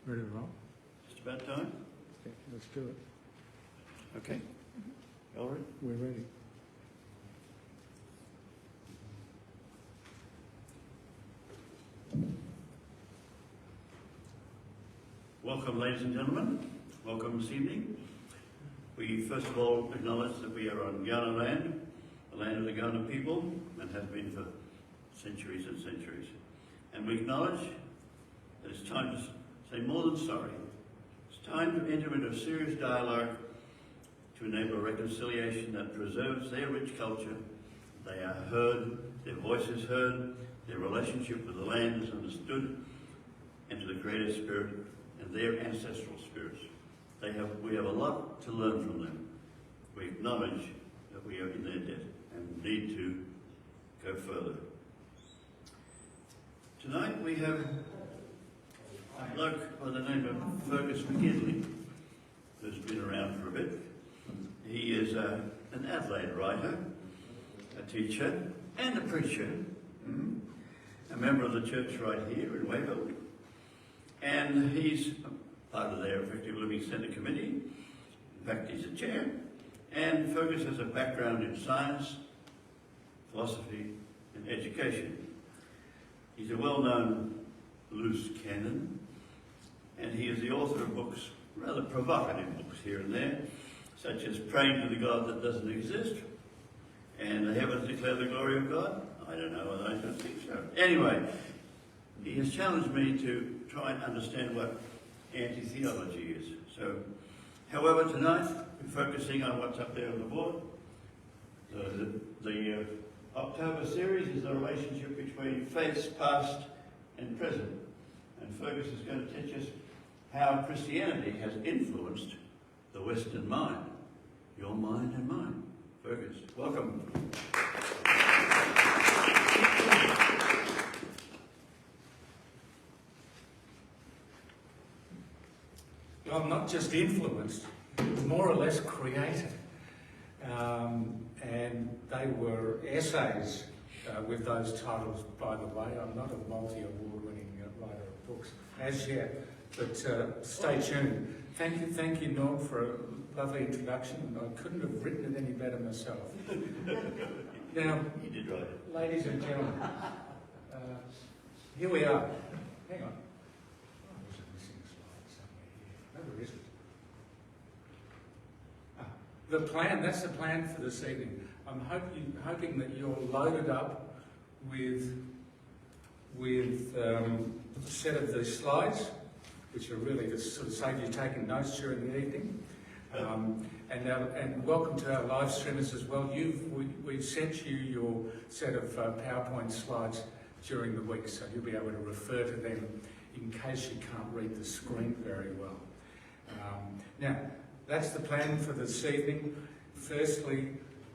Ready to roll? Just about time? Okay, let's do it. Okay. All right. We're ready. Welcome, ladies and gentlemen. Welcome this evening. We first of all acknowledge that we are on Ghana land, the land of the Ghana people, and have been for centuries and centuries. And we acknowledge that it's time to say more than sorry. It's time to enter into a serious dialogue to enable a reconciliation that preserves their rich culture. They are heard, their voice is heard, their relationship with the land is understood, and to the Creator Spirit and their ancestral spirits. We have a lot to learn from them. We acknowledge that we are in their debt and need to go further. Tonight we have a bloke by the name of Fergus McGinley, who's been around for a bit. He is an Adelaide writer, a teacher, and a preacher, a member of the church right here in Wayville. And he's part of their Effective Living Centre Committee. In fact, he's a chair. And Fergus has a background in science, philosophy, and education. He's a well-known loose cannon, and he is the author of books, rather provocative books here and there, such as Praying to the God That Doesn't Exist, and The Heavens Declare the Glory of God. I don't know whether I don't think so. Anyway, he has challenged me to try and understand what anti-theology is. So, however, tonight we're focusing on what's up there on the board. The October series is the relationship between faiths past and present. And Fergus is going to teach us how Christianity has influenced the Western mind. Your mind and mine. Fergus, welcome. Well, not just influenced, more or less created. And they were essays with those titles, by the way. I'm not a multi-award-winning writer of books as yet, but stay tuned. Thank you, Norm, for a lovely introduction. I couldn't have written it any better myself. Now, You did write it. ladies and gentlemen, here we are. Hang on. Oh, there's a missing slide somewhere here. No, there isn't. The plan, that's the plan for this evening. I'm hoping that you're loaded up with a set of these slides, which are really to sort of save you taking notes during the evening. And welcome to our live streamers as well. We've sent you your set of PowerPoint slides during the week, so you'll be able to refer to them in case you can't read the screen very well. Now, that's the plan for this evening. Firstly,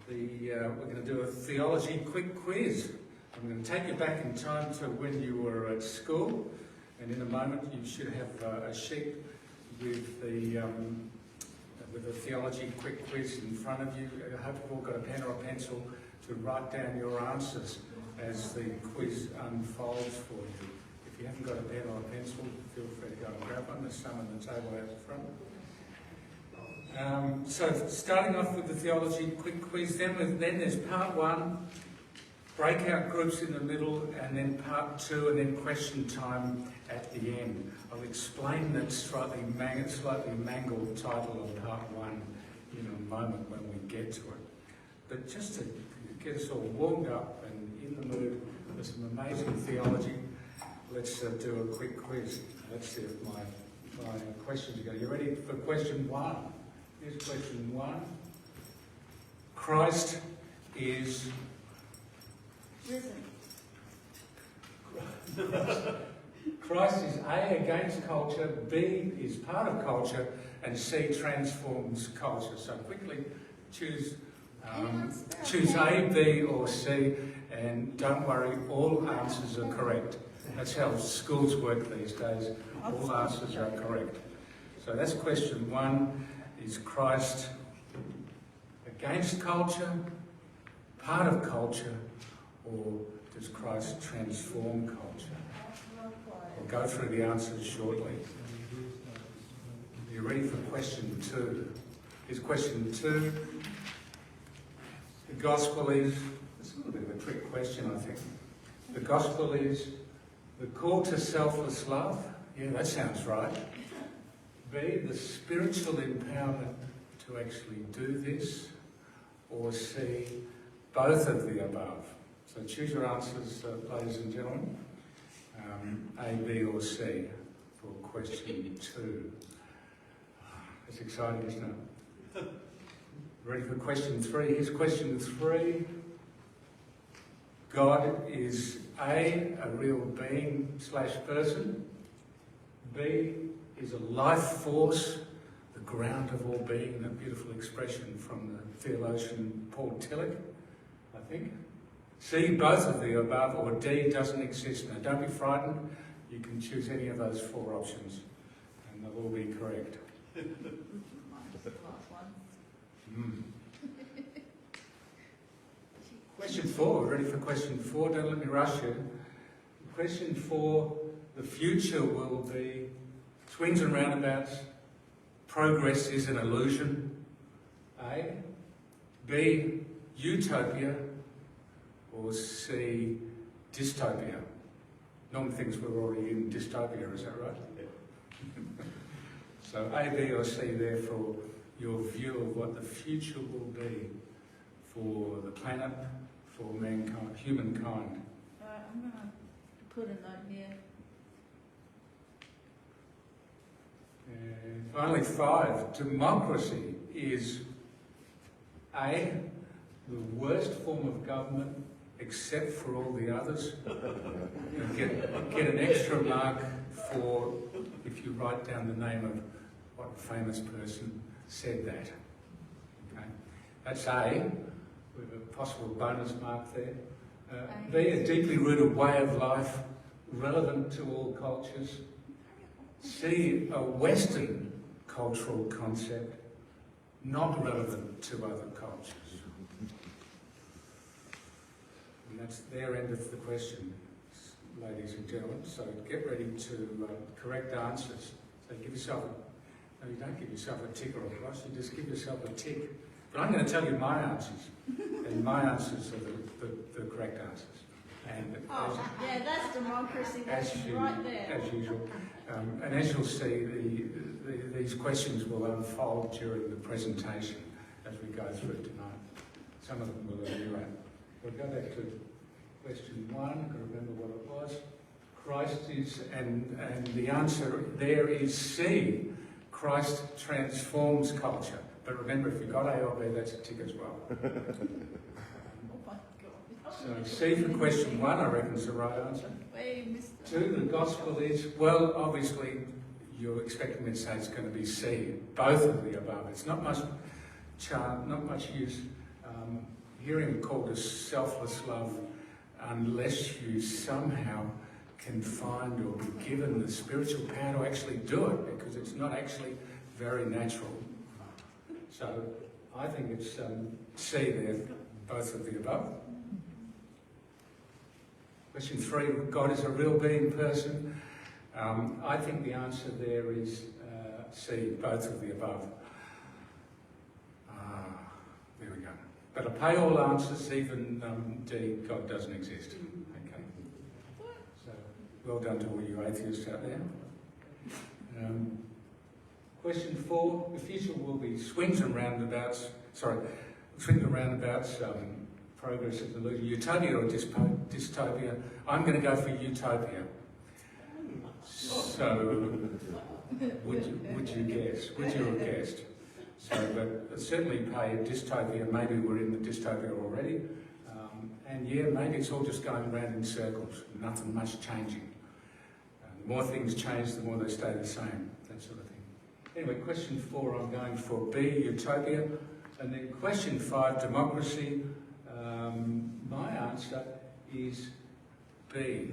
we're going to do a theology quick quiz. I'm going to take you back in time to when you were at school, and in a moment you should have a sheet with the theology quick quiz in front of you. I hope you've all got a pen or a pencil to write down your answers as the quiz unfolds for you. If you haven't got a pen or a pencil, feel free to go and grab one. There's some on the table out the front. So starting off with the theology quick quiz, then there's part one, breakout groups in the middle, and then part two, and then question time at the end. I'll explain that slightly mangled title of part one in a moment when we get to it. But just to get us all warmed up and in the mood for some amazing theology, let's do a quick quiz. Let's see if my questions go. You ready for question one? Here's question one. Christ is risen. Christ is A, against culture, B, is part of culture, and C, transforms culture. So quickly choose A, B, or C, and don't worry, all answers are correct. That's how schools work these days. All answers are correct. So that's question 1. Is Christ against culture, part of culture, or does Christ transform culture? We'll go through the answers shortly. Are you ready for question 2? Here's question 2. The gospel is, it's a little bit of a trick question, I think. The gospel is the call to selfless love. Yeah, that sounds right. B, the spiritual empowerment to actually do this. Or C, both of the above. So choose your answers, ladies and gentlemen. A, B or C for question 2. It's exciting, isn't it? Ready for question 3? Here's question 3. God is A, a real being / person. B, is a life force, the ground of all being, that beautiful expression from the theologian Paul Tillich, I think. C, both of the above, or D, doesn't exist. Now don't be frightened, you can choose any of those 4 options and they'll all be correct. Question 4, ready for question 4? Don't let me rush you. Question 4, the future will be swings and roundabouts, progress is an illusion. A. B. Utopia. Or C. Dystopia. Norman thinks we're already in dystopia, is that right? Yeah. So A, B or C there for your view of what the future will be for the planet, for mankind, humankind. I'm going to put a note here. And finally, 5, democracy is A, the worst form of government except for all the others. You get an extra mark for if you write down the name of what famous person said that. Okay? That's A, with a possible bonus mark there. B, a deeply rooted way of life, relevant to all cultures. C, a Western cultural concept, not relevant to other cultures. And that's their end of the question, ladies and gentlemen. So get ready to correct answers. So give yourself no, you don't give yourself a tick or a cross, you just give yourself a tick. But I'm going to tell you my answers, and my answers are the correct answers. And yeah, that's democracy. That's right there. As usual. And as you'll see, these questions will unfold during the presentation as we go through tonight. Some of them will anyway. We'll go back to question 1. I've got to remember what it was. Christ is, and the answer there is C. Christ transforms culture. But remember, if you've got A or B, that's a tick as well. So C for question 1, I reckon, is the right answer. 2, the gospel is, well, obviously, you're expecting me to say it's going to be C, both of the above. It's not much use hearing a call to selfless love unless you somehow can find or be given the spiritual power to actually do it, because it's not actually very natural. So I think it's C there, both of the above. Question 3, God is a real being person. I think the answer there is C, both of the above. There we go. But I pay all answers, even D, God doesn't exist. Okay. So well done to all you atheists out there. Question 4, the future will be swings and roundabouts. Progress is an illusion. Utopia or dystopia? I'm going to go for utopia. So, would you guess? Would you have guessed? So, but certainly pay dystopia. Maybe we're in the dystopia already. And yeah, maybe it's all just going around in circles. Nothing much changing. The more things change, the more they stay the same. That sort of thing. Anyway, question 4, I'm going for B, utopia. And then question 5, democracy. My answer is B,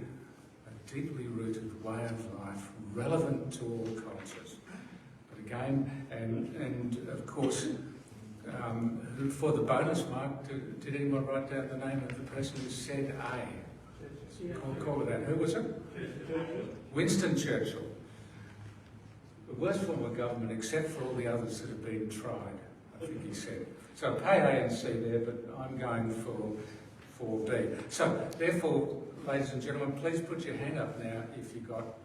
a deeply rooted way of life, relevant to all cultures. But again, and of course, for the bonus mark, did anyone write down the name of the person who said A? Call it out. Who was it? Winston Churchill. The worst form of government, except for all the others that have been tried, I think he said. So pay A and C there, but I'm going for B. So therefore, ladies and gentlemen, please put your hand up now if you got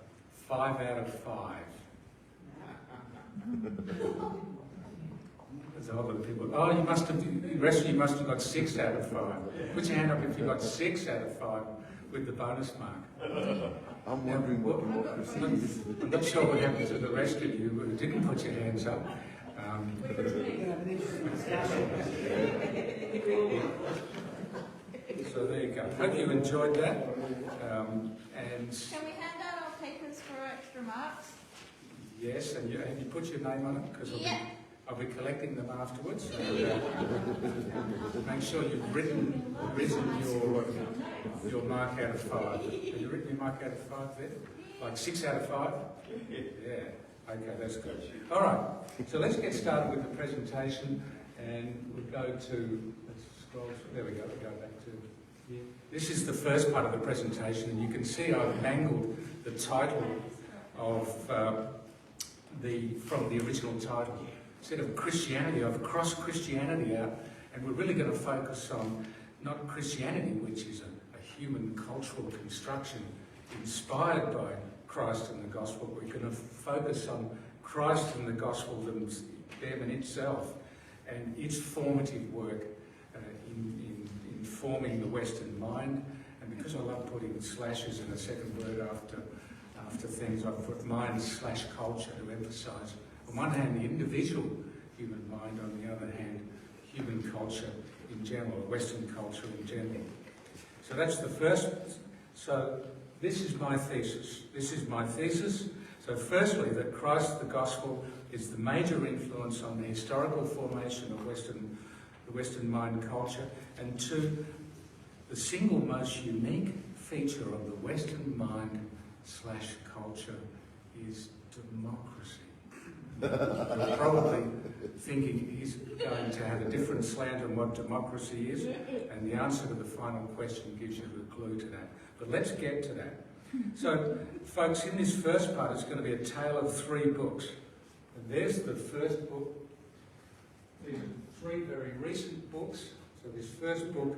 5 out of 5. There's a whole lot of people. Oh, you must have. The rest of you must have got 6 out of 5. Put your hand up if you got 6 out of 5 with the bonus mark. I'm wondering what democracy is. I'm not sure what happened to the rest of you who didn't put your hands up. So there you go. Hope you enjoyed that. And Can we hand out our papers for extra marks? yes, and have you put your name on it? Because I'll be collecting them afterwards. So, make sure you've written your mark out of 5. Have you written your mark out of 5 there? Like 6 out of 5? Yeah. Okay, that's good. All right. So let's get started with the presentation, and we'll go to. Let's scroll. There we go. We'll go back to. Yeah. This is the first part of the presentation, and you can see I've mangled the title of from the original title. Instead of Christianity, I've crossed Christianity out, and we're really going to focus on not Christianity, which is a human cultural construction inspired by Christ and the gospel. We're going to focus on Christ and the gospel them in itself and its formative work in forming the Western mind. And because I love putting slashes in a second word after things, I've put mind/culture to emphasise, on one hand, the individual human mind, on the other hand, human culture in general, Western culture in general. So that's the first. So this is my thesis. So firstly, that Christ the gospel is the major influence on the historical formation of the Western mind culture, and two, the single most unique feature of the Western mind/culture is democracy. You're probably thinking he's going to have a different slant on what democracy is, and the answer to the final question gives you the clue to that. But let's get to that. So, folks, in this first part, it's going to be a tale of 3 books. And there's the first book. These are 3 very recent books. So this first book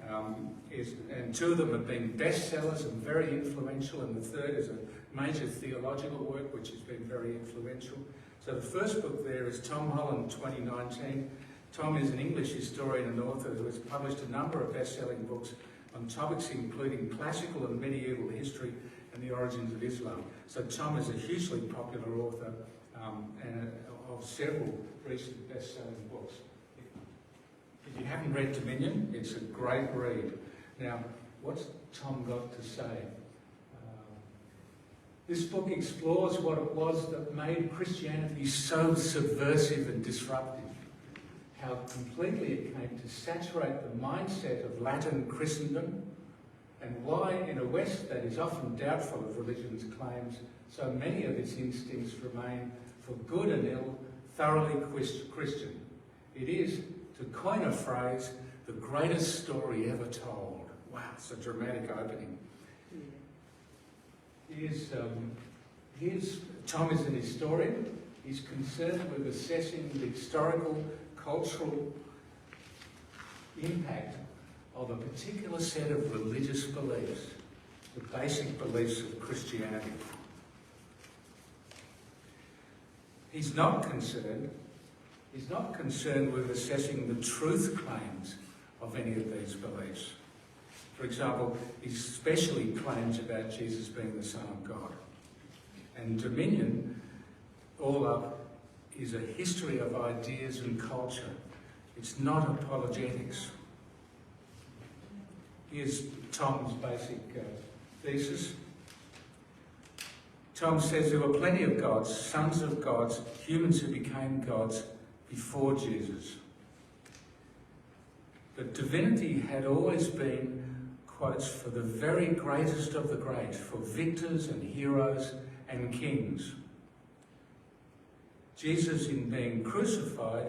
and 2 of them have been bestsellers and very influential, and the third is a major theological work which has been very influential. So the first book there is Tom Holland 2019. Tom is an English historian and author who has published a number of best-selling books on topics including classical and medieval history and the origins of Islam. So Tom is a hugely popular author of several recent best-selling books. If you haven't read Dominion, it's a great read. Now, what's Tom got to say? This book explores what it was that made Christianity so subversive and disruptive, how completely it came to saturate the mindset of Latin Christendom, and why in a West that is often doubtful of religion's claims, so many of its instincts remain, for good and ill, thoroughly Christian. It is, to coin a phrase, the greatest story ever told. Wow, it's a dramatic opening. Tom is an historian. He's concerned with assessing the historical, cultural impact of a particular set of religious beliefs, the basic beliefs of Christianity. He's not concerned with assessing the truth claims of any of these beliefs. For example, he especially claims about Jesus being the Son of God. And Dominion, all up, is a history of ideas and culture. It's not apologetics. Here's Tom's basic thesis. Tom says there were plenty of gods, sons of gods, humans who became gods before Jesus. But divinity had always been, quotes, for the very greatest of the great, for victors and heroes and kings. Jesus, in being crucified,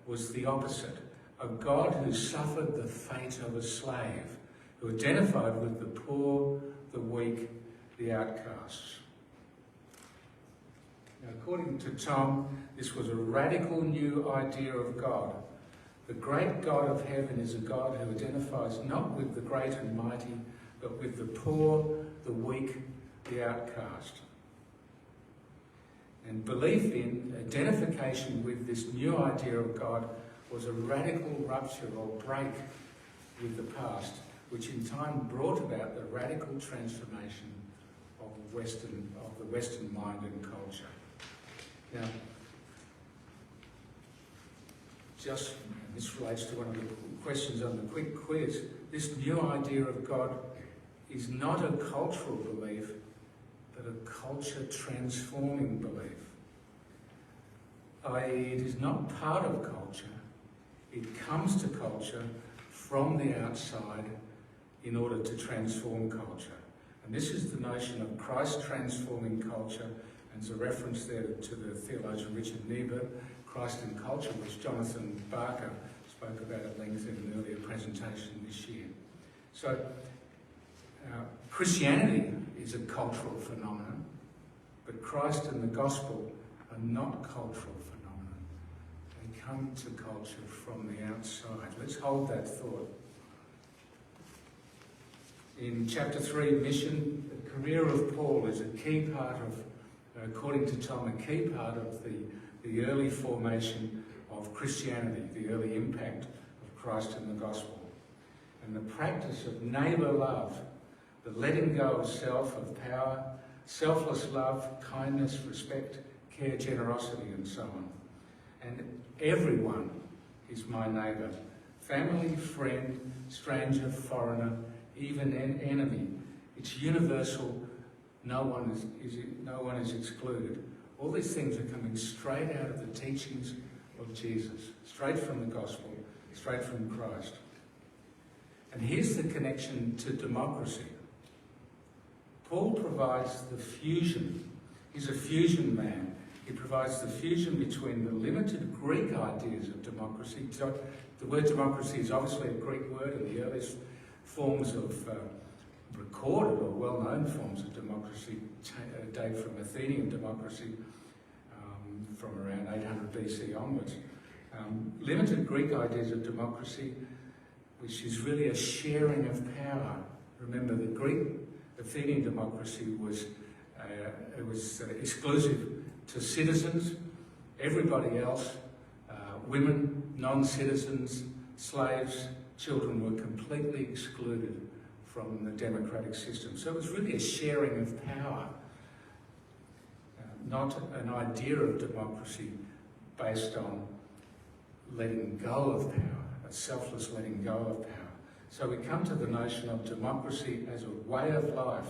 was the opposite, a God who suffered the fate of a slave, who identified with the poor, the weak, the outcasts. Now, according to Tom, this was a radical new idea of God. The great God of heaven is a God who identifies not with the great and mighty, but with the poor, the weak, the outcast. And belief in, identification with this new idea of God was a radical rupture or break with the past, which in time brought about the radical transformation of the Western mind and culture. Now, this relates to one of the questions on the quick quiz. This new idea of God is not a cultural belief, but a culture-transforming belief. I.e., it is not part of culture. It comes to culture from the outside in order to transform culture. And this is the notion of Christ transforming culture, and there's a reference there to the theologian Richard Niebuhr, Christ and Culture, which Jonathan Barker spoke about at length in an earlier presentation this year. So, Christianity is a cultural phenomenon, but Christ and the gospel are not cultural phenomena. They come to culture from the outside. Let's hold that thought. In chapter 3, Mission, the career of Paul is a key part of, according to Tom, a key part of the early formation of Christianity, the early impact of Christ and the gospel. And the practice of neighbour love, the letting go of self, of power, selfless love, kindness, respect, care, generosity, and so on. And everyone is my neighbour. Family, friend, stranger, foreigner, even an enemy. It's universal. No one is excluded. All these things are coming straight out of the teachings of Jesus, straight from the gospel, straight from Christ. And here's the connection to democracy. Paul provides the fusion. He's a fusion man. He provides the fusion between the limited Greek ideas of democracy. So the word democracy is obviously a Greek word, and the earliest forms of recorded or well-known forms of democracy date from Athenian democracy from around 800 BC onwards. Limited Greek ideas of democracy, which is really a sharing of power. Remember, the Greek Athenian democracy was exclusive to citizens. Everybody else, women, non-citizens, slaves, children were completely excluded from the democratic system. So it was really a sharing of power, not an idea of democracy based on letting go of power, a selfless letting go of power. So we come to the notion of democracy as a way of life,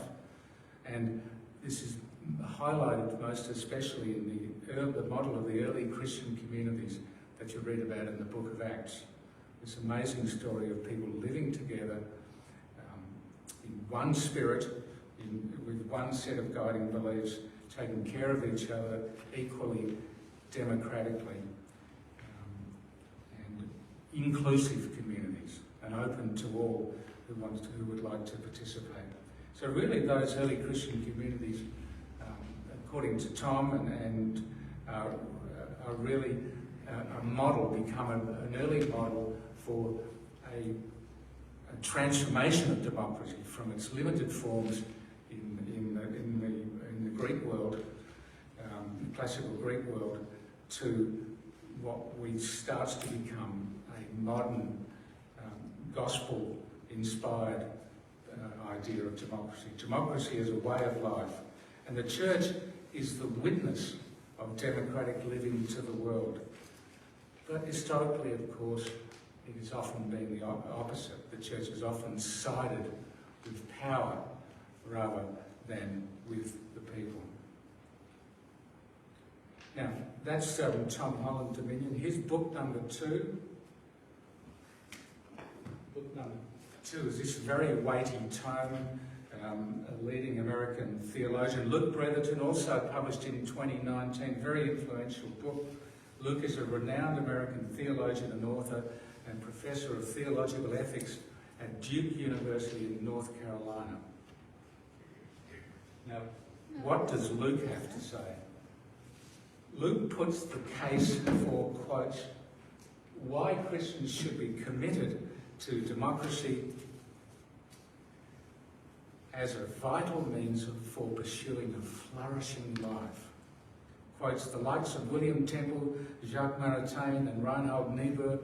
and this is highlighted most especially in the model of the early Christian communities that you read about in the book of Acts. This amazing story of people living together in one spirit, with one set of guiding beliefs, taking care of each other equally, democratically, and inclusive communities, and open to all who would like to participate. So really those early Christian communities, according to Tom, and are really a model, become an early model for a transformation of democracy from its limited forms in the Greek world, classical Greek world, to what starts to become a modern gospel-inspired idea of democracy. Democracy is a way of life, and the church is the witness of democratic living to the world. But historically, of course, it has often been the opposite. The church has often sided with power rather than with the people. Now, that's Tom Holland Dominion. Here's book number 2. Book number to this very weighty tome. A leading American theologian, Luke Bretherton, also published in 2019, very influential book. Luke is a renowned American theologian and author and professor of theological ethics at Duke University in North Carolina. Now, what does Luke have to say? Luke puts the case for, quote, why Christians should be committed to democracy as a vital means for pursuing a flourishing life. Quotes the likes of William Temple, Jacques Maritain and Reinhold Niebuhr,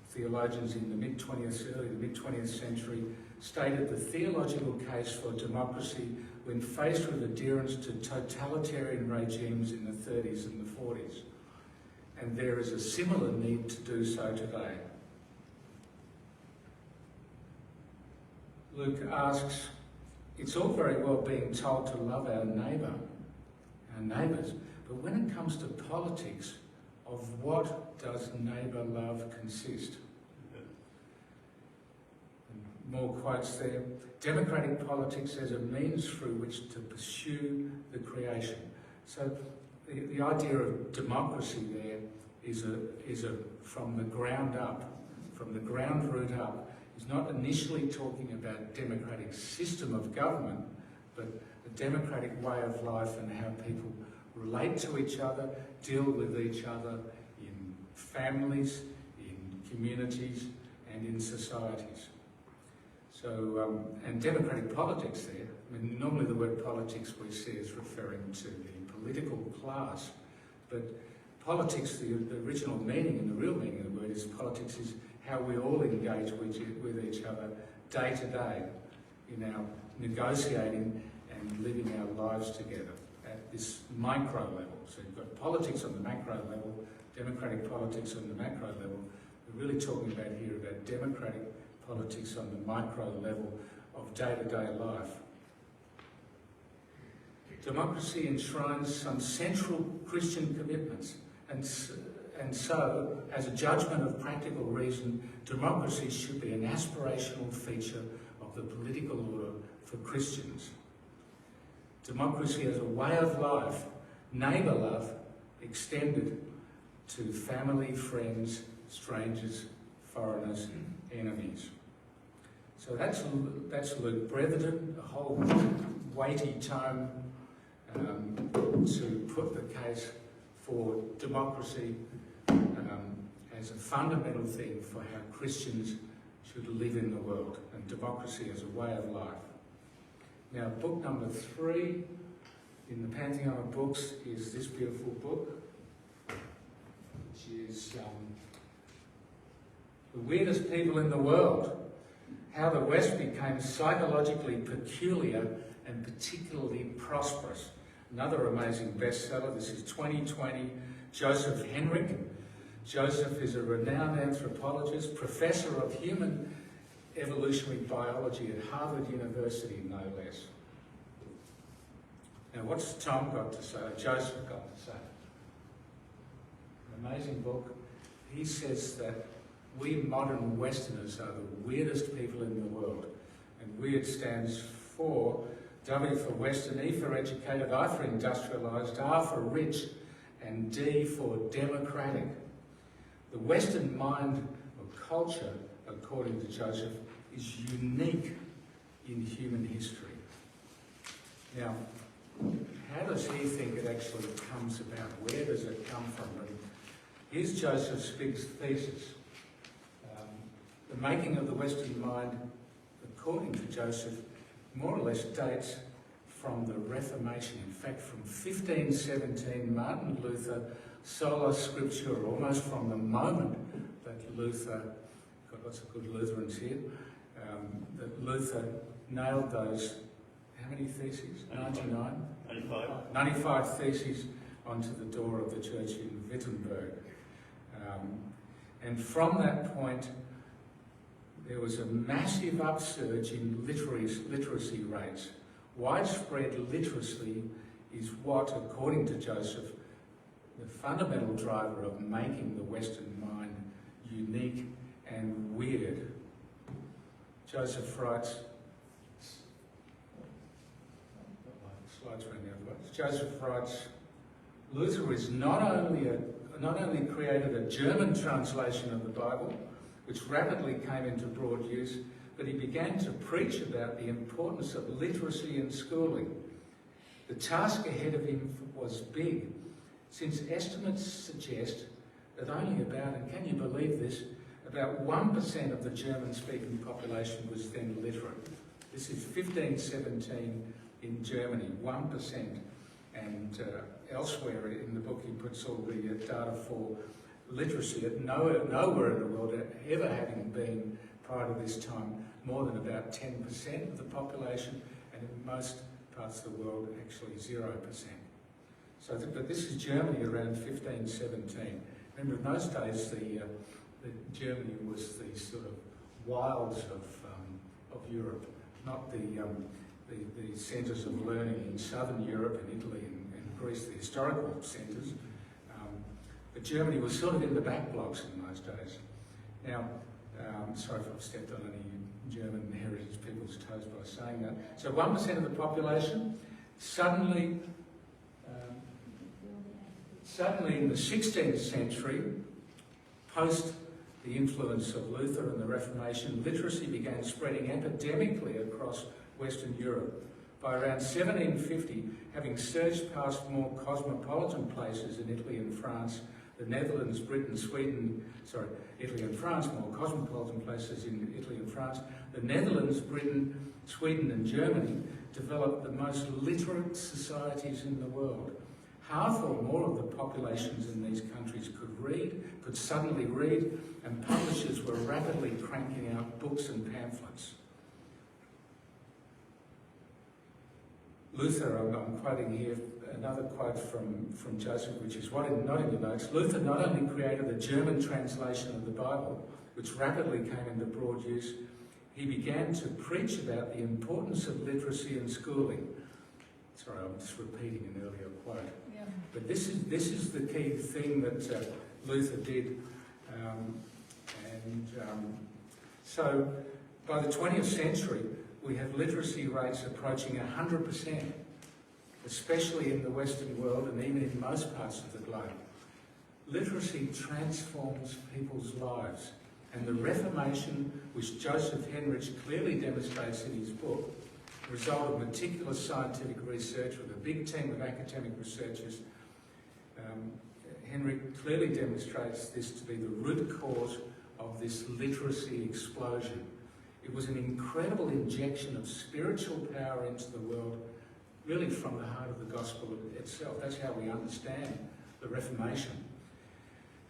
theologians in the early to mid-20th century, stated the theological case for democracy when faced with adherence to totalitarian regimes in the 30s and the 40s. And there is a similar need to do so today. Luke asks, it's all very well being told to love our neighbours, but when it comes to politics, of what does neighbour love consist? And more quotes there. Democratic politics as a means through which to pursue the creation. So the idea of democracy there is from the ground up, from the ground root up. He's not initially talking about democratic system of government, but a democratic way of life and how people relate to each other, deal with each other in families, in communities, and in societies. So, and democratic politics there, I mean, normally the word politics we see is referring to the political class, but politics, the original meaning and the real meaning of the word is politics is how we all engage with each other day to day in our negotiating and living our lives together at this micro level. So you've got politics on the macro level, democratic politics on the macro level. We're really talking about here about democratic politics on the micro level of day-to-day life. Democracy enshrines some central Christian commitments, and so, as a judgment of practical reason, democracy should be an aspirational feature of the political order for Christians. Democracy as a way of life, neighbour love, extended to family, friends, strangers, foreigners, enemies. So that's Luke Bretherton, a whole weighty tome to put the case for democracy as a fundamental thing for how Christians should live in the world, and democracy as a way of life. Now, book number 3 in the Pantheon of books is this beautiful book, which is The Weirdest People in the World, How the West Became Psychologically Peculiar and Particularly Prosperous. Another amazing bestseller. This is 2020, Joseph Henrich. Joseph is a renowned anthropologist, professor of human evolutionary biology at Harvard University, no less. Now, what's Tom got to say, Joseph got to say? An amazing book. He says that we modern Westerners are the weirdest people in the world. And weird stands for W for Western, E for educated, I for industrialised, R for rich, and D for democratic. The Western mind or culture, according to Joseph, is unique in human history. Now, how does he think it actually comes about? Where does it come from? And here's Joseph's big thesis. The making of the Western mind, according to Joseph, more or less dates from the Reformation. In fact, from 1517, Martin Luther, sola scriptura, almost from the moment that Luther, got lots of good Lutherans here, that Luther nailed those, how many theses? 99? 95 theses onto the door of the church in Wittenberg. And from that point, there was a massive upsurge in literacy rates. Widespread literacy is what, according to Joseph, the fundamental driver of making the Western mind unique and weird. Joseph writes, slides ran the other way. Joseph writes, Luther is not only created a German translation of the Bible, which rapidly came into broad use, but he began to preach about the importance of literacy and schooling. The task ahead of him was big, since estimates suggest that only about, and can you believe this, about 1% of the German-speaking population was then literate. This is 1517 in Germany, 1%. And elsewhere in the book he puts all the data for literacy at nowhere in the world ever having been, prior to this time, more than about 10% of the population, and in most parts of the world actually 0%. So, but this is Germany around 1517. Remember, in those days, Germany was the sort of wilds of Europe, not the centres of learning in southern Europe and Italy and Greece, the historical centres. But Germany was sort of in the back blocks in those days. Now, sorry if I've stepped on any German heritage people's toes by saying that. So 1% of the population, suddenly in the 16th century, post the influence of Luther and the Reformation, literacy began spreading epidemically across Western Europe. By around 1750, having surged past more cosmopolitan places in Italy and France, the Netherlands, Britain, Italy and France, more cosmopolitan places in Italy and France, the Netherlands, Britain, Sweden and Germany developed the most literate societies in the world. Half or more of the populations in these countries could suddenly read, and publishers were rapidly cranking out books and pamphlets. Luther, I'm quoting here another quote from Joseph, which is not in your notes. Luther not only created the German translation of the Bible, which rapidly came into broad use, he began to preach about the importance of literacy and schooling. Sorry, I'm just repeating an earlier quote. Yeah. But this is the key thing that Luther did. So by the 20th century, we have literacy rates approaching 100%, especially in the Western world and even in most parts of the globe. Literacy transforms people's lives, and the Reformation, which Joseph Henrich clearly demonstrates in his book, the result of meticulous scientific research with a big team of academic researchers. Henrich clearly demonstrates this to be the root cause of this literacy explosion. It was an incredible injection of spiritual power into the world, really from the heart of the gospel itself. That's how we understand the Reformation.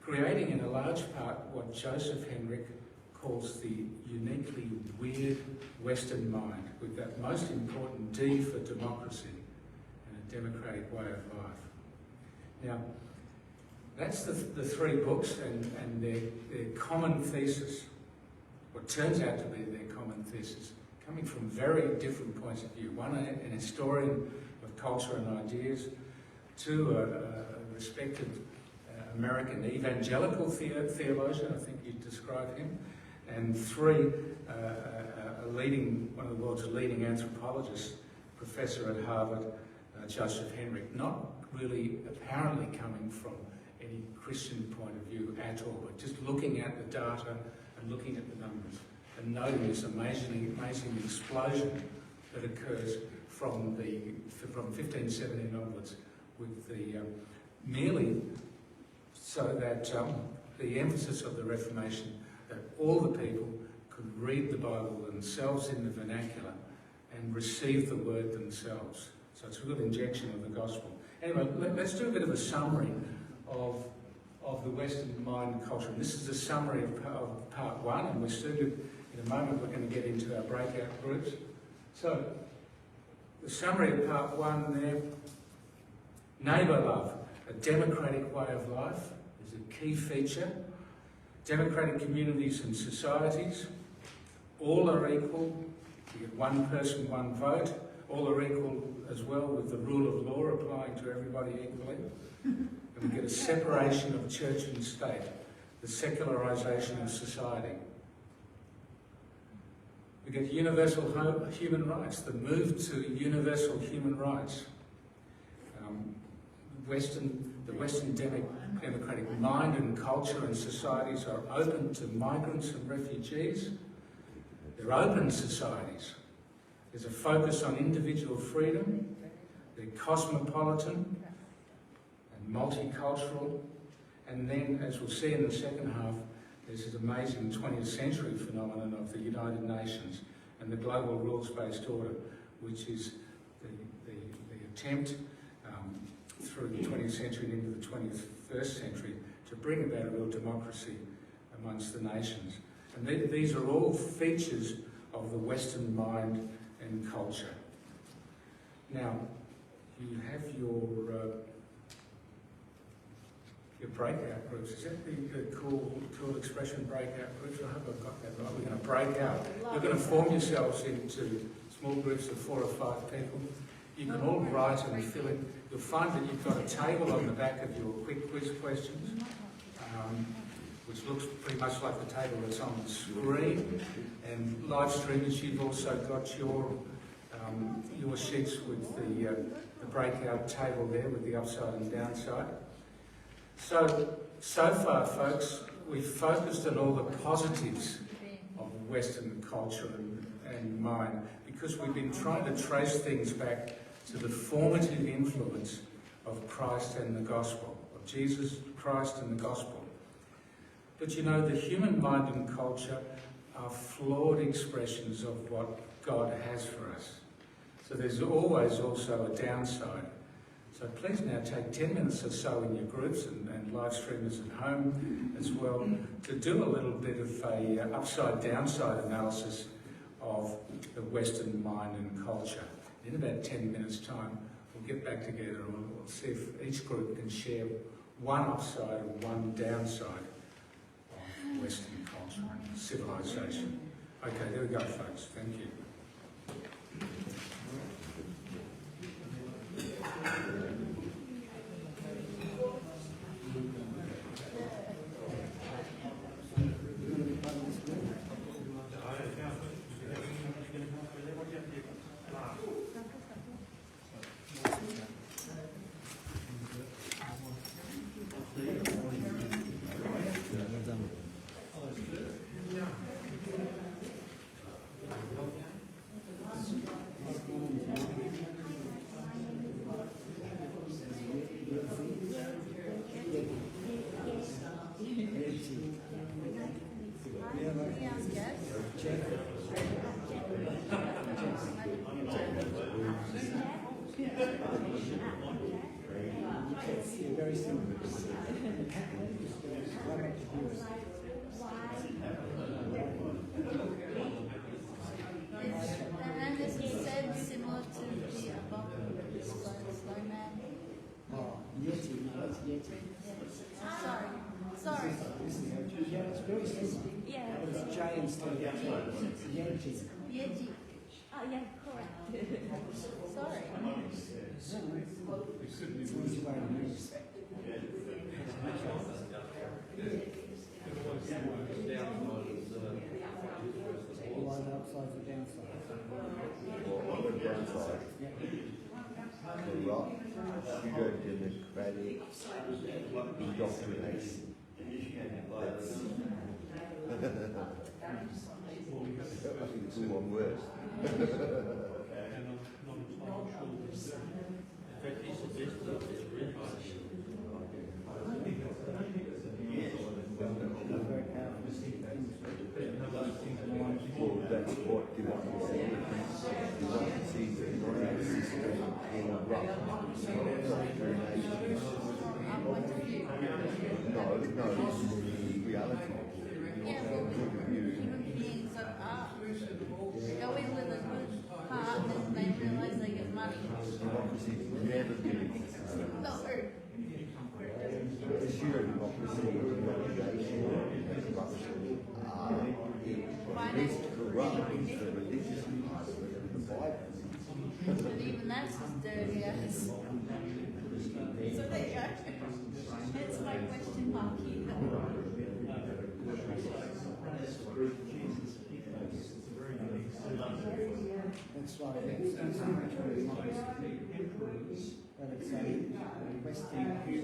Creating in a large part what Joseph Henrich calls the uniquely weird Western mind, with that most important D for democracy and a democratic way of life. Now, that's the three books and their common thesis, what turns out to be their common thesis, coming from very different points of view. One, an historian of culture and ideas. Two, a respected American evangelical theologian, I think you'd describe him. And three, one of the world's leading anthropologists, professor at Harvard, Joseph Henrich, not really apparently coming from any Christian point of view at all, but just looking at the data and looking at the numbers and noting this amazing explosion that occurs from 1517 onwards, with the merely so that the emphasis of the Reformation that all the people could read the Bible themselves in the vernacular and receive the word themselves. So it's a real injection of the gospel. Anyway, let's do a bit of a summary of the Western mind culture. And this is a summary of part one, and we're soon, in a moment, we're going to get into our breakout groups. So, the summary of part one there, neighbour love, a democratic way of life is a key feature. Democratic communities and societies, all are equal. You get one person, one vote. All are equal as well, with the rule of law applying to everybody equally. And we get a separation of church and state, the secularisation of society. We get universal human rights, the move to universal human rights. The Western democratic mind and culture and societies are open to migrants and refugees. They're open societies. There's a focus on individual freedom. They're cosmopolitan and multicultural. And then, as we'll see in the second half, there's this amazing 20th century phenomenon of the United Nations and the global rules-based order, which is the attempt through the 20th century and into the 21st century to bring about a real democracy amongst the nations. And these are all features of the Western mind and culture. Now, you have your breakout groups. Is that the cool expression, breakout groups? I hope I've got that right. We're going to break out. You're going to form yourselves into small groups of 4 or 5 people. You can all write and fill in. You'll find that you've got a table on the back of your quick quiz questions, which looks pretty much like the table that's on the screen. And live streamers, you've also got your sheets with the breakout table there with the upside and downside. So far, folks, we've focused on all the positives of Western culture and mind, because we've been trying to trace things back to the formative influence of Christ and the gospel, of Jesus Christ and the gospel. But you know, the human mind and culture are flawed expressions of what God has for us. So there's always also a downside. So please now take 10 minutes or so in your groups and live streamers at home as well to do a little bit of a upside-downside analysis of the Western mind and culture. In about 10 minutes' time, we'll get back together and we'll see if each group can share one upside and one downside of Western culture and civilization. Okay, there we go, folks. Thank you. Sorry. Yeah, it's very simple. Yeah. But it's J instead of J. Yeji. Yeji. Oh, yeah, correct. Sorry. It's an easy way to use it. Line upside and downside. Well, on the downside, the rock, pseudo-democratic indoctrination. I think it's all one word. Well, that's what democracy is. Democracy is not a system in No, this is reality. Yeah, well, human beings are go in with a good heart and they realise they get money. Democracy has never been a system. No. The pseudo-democracy, domination, and corruption are at least corrupt is the religious part of it and the Bible. But even that's as dirty as. So there you go. That's my question mark here. It's not actually democracy. But it's a Western view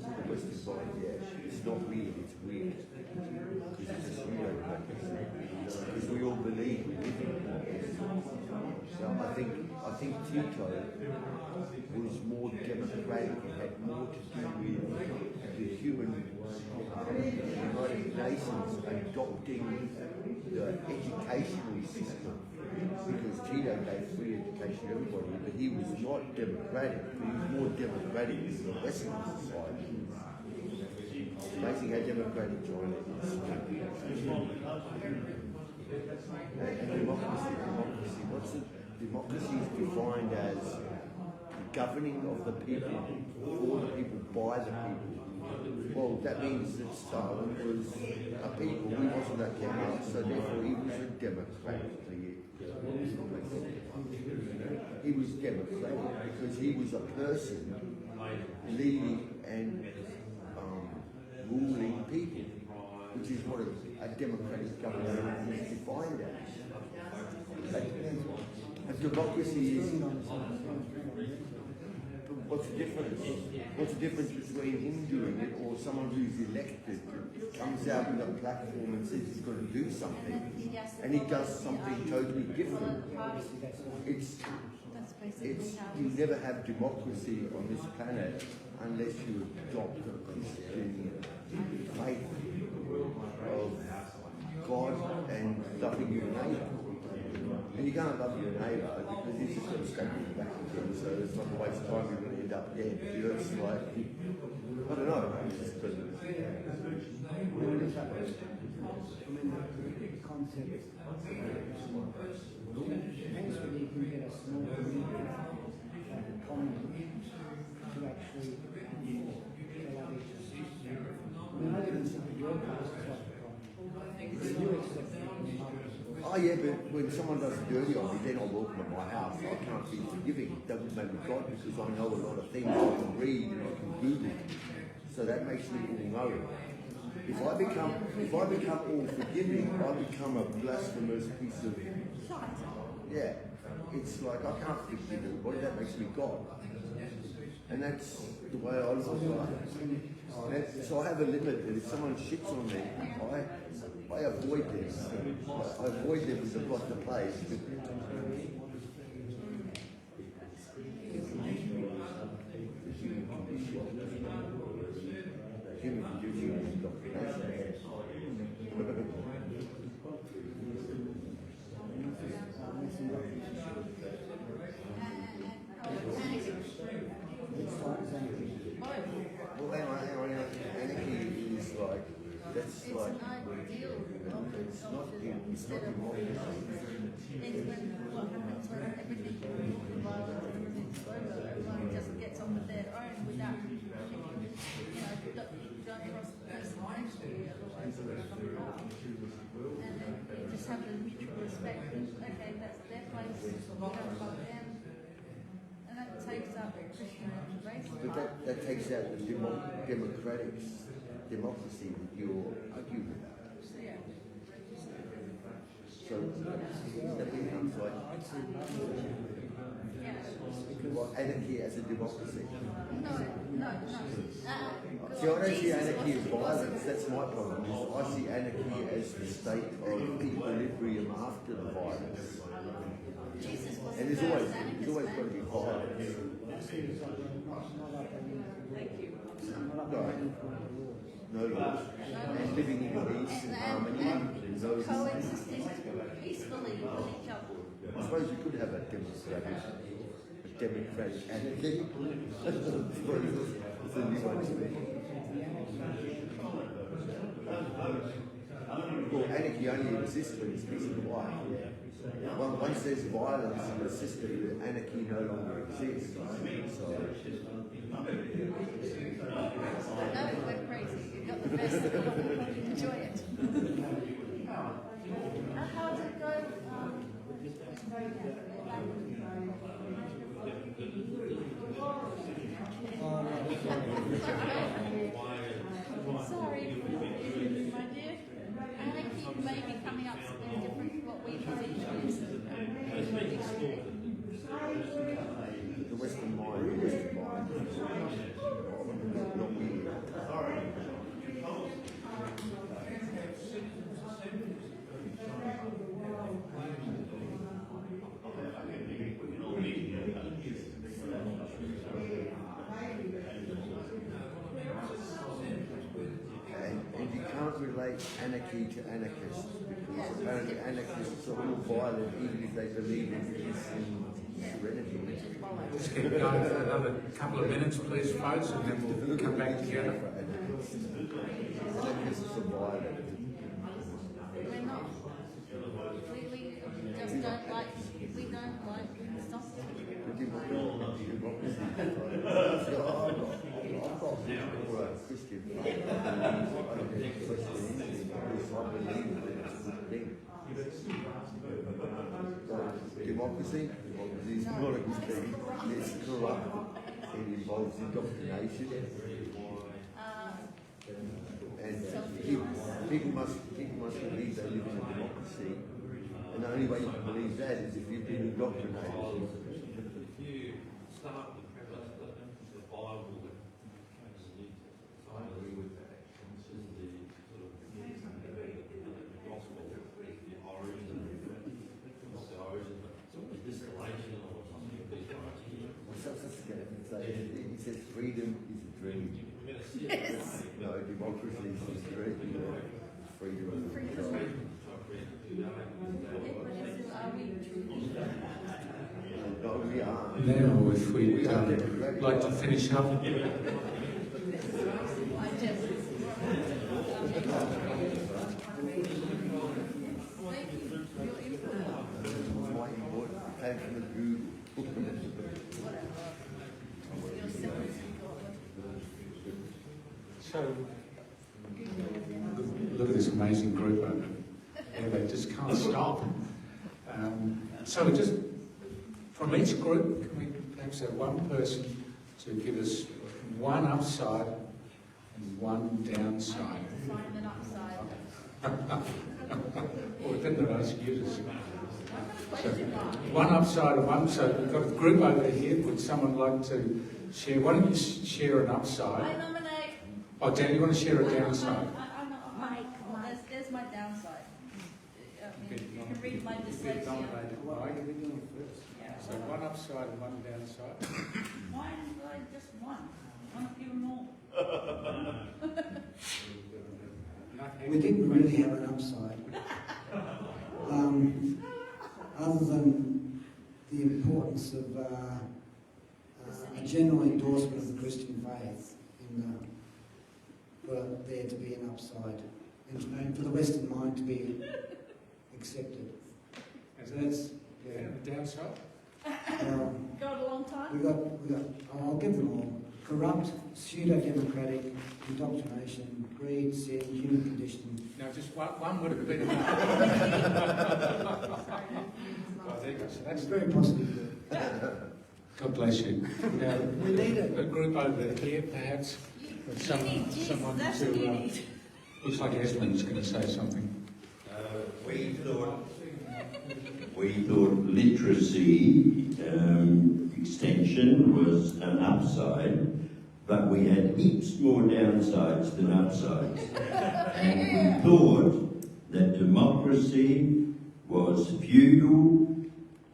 The Western side, yeah. It's not weird, it's weird. Because it's a pseudo-democracy. Because we all believe we live in democracy. So I think Tito was more democratic and had more to do with the United Nations adopting the educational system. Because Tito gave free education to everybody, but he was not democratic, but he was more democratic than the Western society. It's amazing how democratic China is. And democracy, democracy is defined as the governing of the people, for the people, by the people. Well, that means that Stalin was a people, he wasn't a cow, so therefore he was a democrat. He was democratic because he was a person leading and ruling people, which is what a democratic government is defined as. A democracy is. What's the difference? What's the difference between him doing it or someone who's elected comes out with a platform and says he's going to do something and he does something totally different? It's you never have democracy on this planet unless you adopt the Christian faith of God and loving your neighbour. And you can't love your neighbour because he's just going to stab you back again, so it's not a waste of time, you're going to end up dead. You know, it's like, I don't know, it's just I mean, the concept eventually you can get a small community to actually kill each other. I mean, I live in your place, it's like a problem. It's you accepting oh yeah, but when someone does dirty on me, they're not welcome at my house. I can't be forgiving. It doesn't make me God because I know a lot of things. I can read and I can Google. So that makes me all knowing. If I become all forgiving, I become a blasphemous piece of yeah. It's like I can't forgive everybody. That makes me God. And that's the way I look at it. So I have a limit that if someone shits on me, I avoid them. I avoid them because I've got the place. Human condition is indoctrination. Well, hang on. Anarchy is like, that's It's like, an ideal it's not democracy. It's when what happens when everything violence, everything's over, everyone just gets on with their own without, don't cross the person next to you, otherwise it will come up. And then you just have the mutual respect, okay, that's their place, we don't fuck them. And that takes up Christian racism. But that takes out the democracy that you're arguing about. Yeah. So that becomes like anarchy as a democracy. No. See, I don't see anarchy as violence. That's my problem. I see anarchy as the state of equilibrium after the violence. Jesus was And the there's always first got to be violence. No laws. And living in peace and harmony. and coexisting peacefully with each other. I suppose you could have a democratic anarchy. It's a new one to me. Well, anarchy only exists when it's peace and quiet. Once there's violence in the system, anarchy no longer exists. So. No, it went crazy. You got the best. Enjoy it. How did it go? Sorry, my dear. Anarchy may be coming up something different to what we believe is. equate anarchy to anarchists, because apparently anarchists are all violent even if they believe in peace and serenity. Let's get going for another couple of minutes, please, folks, and then we'll come back together. Anarchists are violent. We're not. We just don't like, we don't like stuff. Democracy. I've got Christian faith. I believe it's a good thing. Democracy is not a good thing. It's corrupt. It involves indoctrination. And people must believe they live in a democracy. And the only way you can believe that is if you've been indoctrinated. If you start the premise that the Bible is I agree with that. This is the sort of gospel, the origin, what's the origin, sort of distillation or something of these ideas. He says freedom is a dream. Yes. No, democracy is a dream. Freedom is a dream. Are we truly? No, we are. Now, if we'd like to finish up. I just. Thank you for your input. My input came from the Google. Your sentence. So, look at this amazing group over there. They just can't stop. So just from each group, can we perhaps have one person to give us one upside and one downside? Find an upside. Or didn't I ask you to say? I've got a question mark. One upside and one, so we've got a group over here. Would someone like to share? Why don't you share an upside? I nominate. Oh, Dan, you want to share a downside? There's my downside. You can read my dyslexia. Why are you doing first? Yeah. So one upside and one downside. Why just one? Why not give them all? We didn't really have an upside. Other than the importance of a general endorsement of the Christian faith for there to be an upside and for the Western mind to be accepted. And so that's the downside. Got a long time? We got. I'll give them all. Corrupt, pseudo-democratic, indoctrination, greed, sin, human condition. Now, just one would have been enough. Oh, there you go. So It's that's very positive. God bless you. Now, We need it. a group over here, perhaps. Someone That's to. what you need. Looks like Esmond's going to say something. We thought literacy extension was an upside, but we had heaps more downsides than upsides. And we thought that democracy was feudal,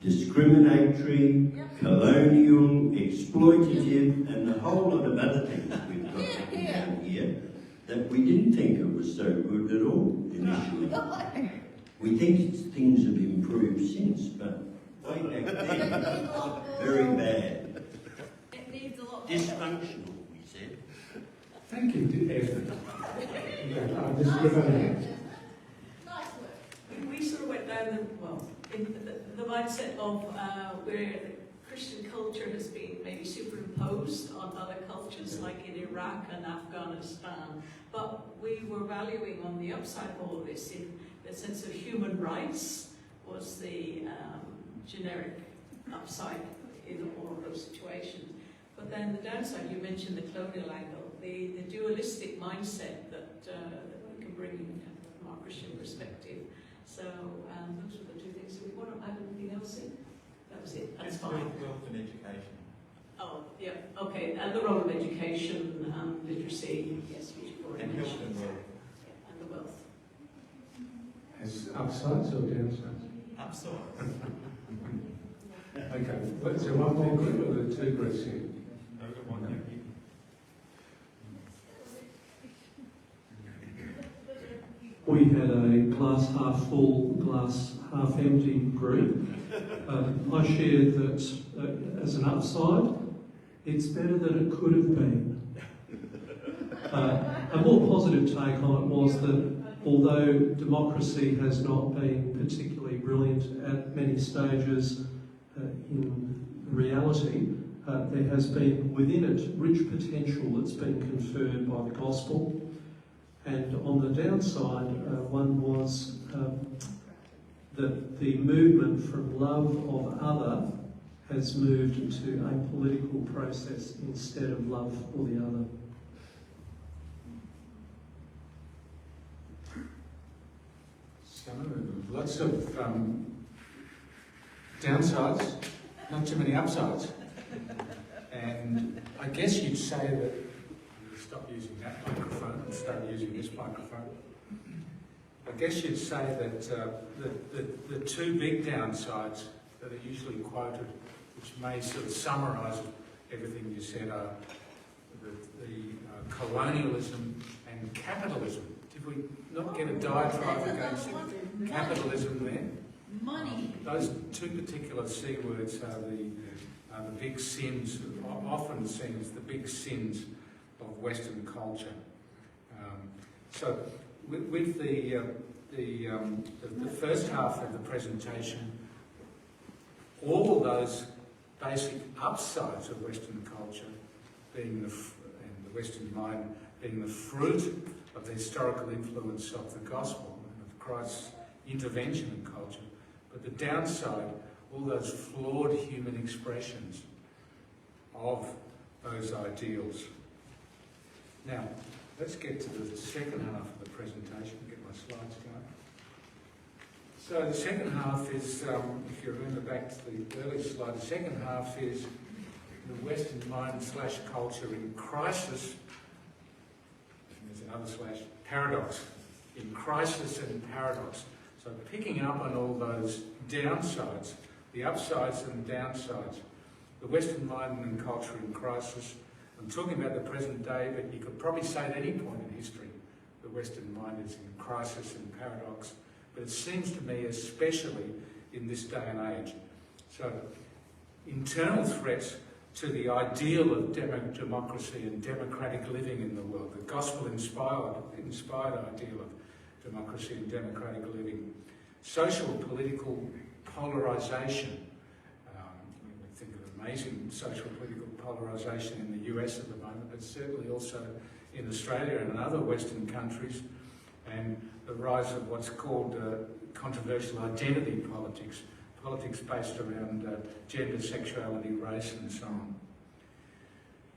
discriminatory, colonial, exploitative, and a whole lot of other things we've got written down here, that we didn't think it was so good at all initially. We think things have improved since, but way back then, very bad. It needs a lot better. Dysfunctional, we said. Thank you, Esmond. I'll just give her a hand. Nice work. We sort of went down in the mindset of where the Christian culture has been maybe superimposed on other cultures like in Iraq and Afghanistan, but we were valuing on the upside of all of this in the sense of human rights was the generic upside in all of those situations. But then the downside, you mentioned the colonial angle, the dualistic mindset that we can bring in from our Christian perspective. So those were the two things. So we want to add anything else in? That was it. That's fine. Wealth and education. Oh, yeah. Okay. And the role of education and literacy, yes, which you've already mentioned. Yeah, and the wealth. As upsides or downsides? Upside. Okay. But is there one more group or the two groups here? I've got one here. we had a glass half full, glass half empty group. I shared that as an upside, it's better than it could have been. A more positive take on it was that although democracy has not been particularly brilliant at many stages in reality, there has been within it rich potential that's been conferred by the gospel. And on the downside, one was that the movement from love of other has moved to a political process instead of love for the other. So, lots of downsides, not too many upsides. And I guess you'd say that, stop using that microphone and start using this microphone. I guess you'd say that the two big downsides that are usually quoted, which may sort of summarise everything you said, are the colonialism and capitalism. Did we not get a diatribe against capitalism there? Money. Those two particular C words are the big sins, often seen as the big sins of Western culture. So with the first half of the presentation, all of those basic upsides of Western culture, being and the Western mind being the fruit of the historical influence of the gospel and of Christ's intervention in culture, but the downside, all those flawed human expressions of those ideals. Now, let's get to the second half of the presentation, get my slides going. So the second half is, if you remember back to the earlier slide, the second half is the Western mind / culture in crisis, and there's another slash, paradox, in crisis and paradox. So picking up on all those downsides, the upsides and the downsides, the Western mind and culture in crisis. I'm talking about the present day, but you could probably say at any point in history the Western mind is in crisis and paradox, but it seems to me especially in this day and age. So internal threats to the ideal of democracy and democratic living in the world, the gospel-inspired ideal of democracy and democratic living, social political polarisation. We think of amazing social political polarisation in the US at the moment, but certainly also in Australia and in other Western countries, and the rise of what's called controversial identity politics, politics based around gender, sexuality, race and so on.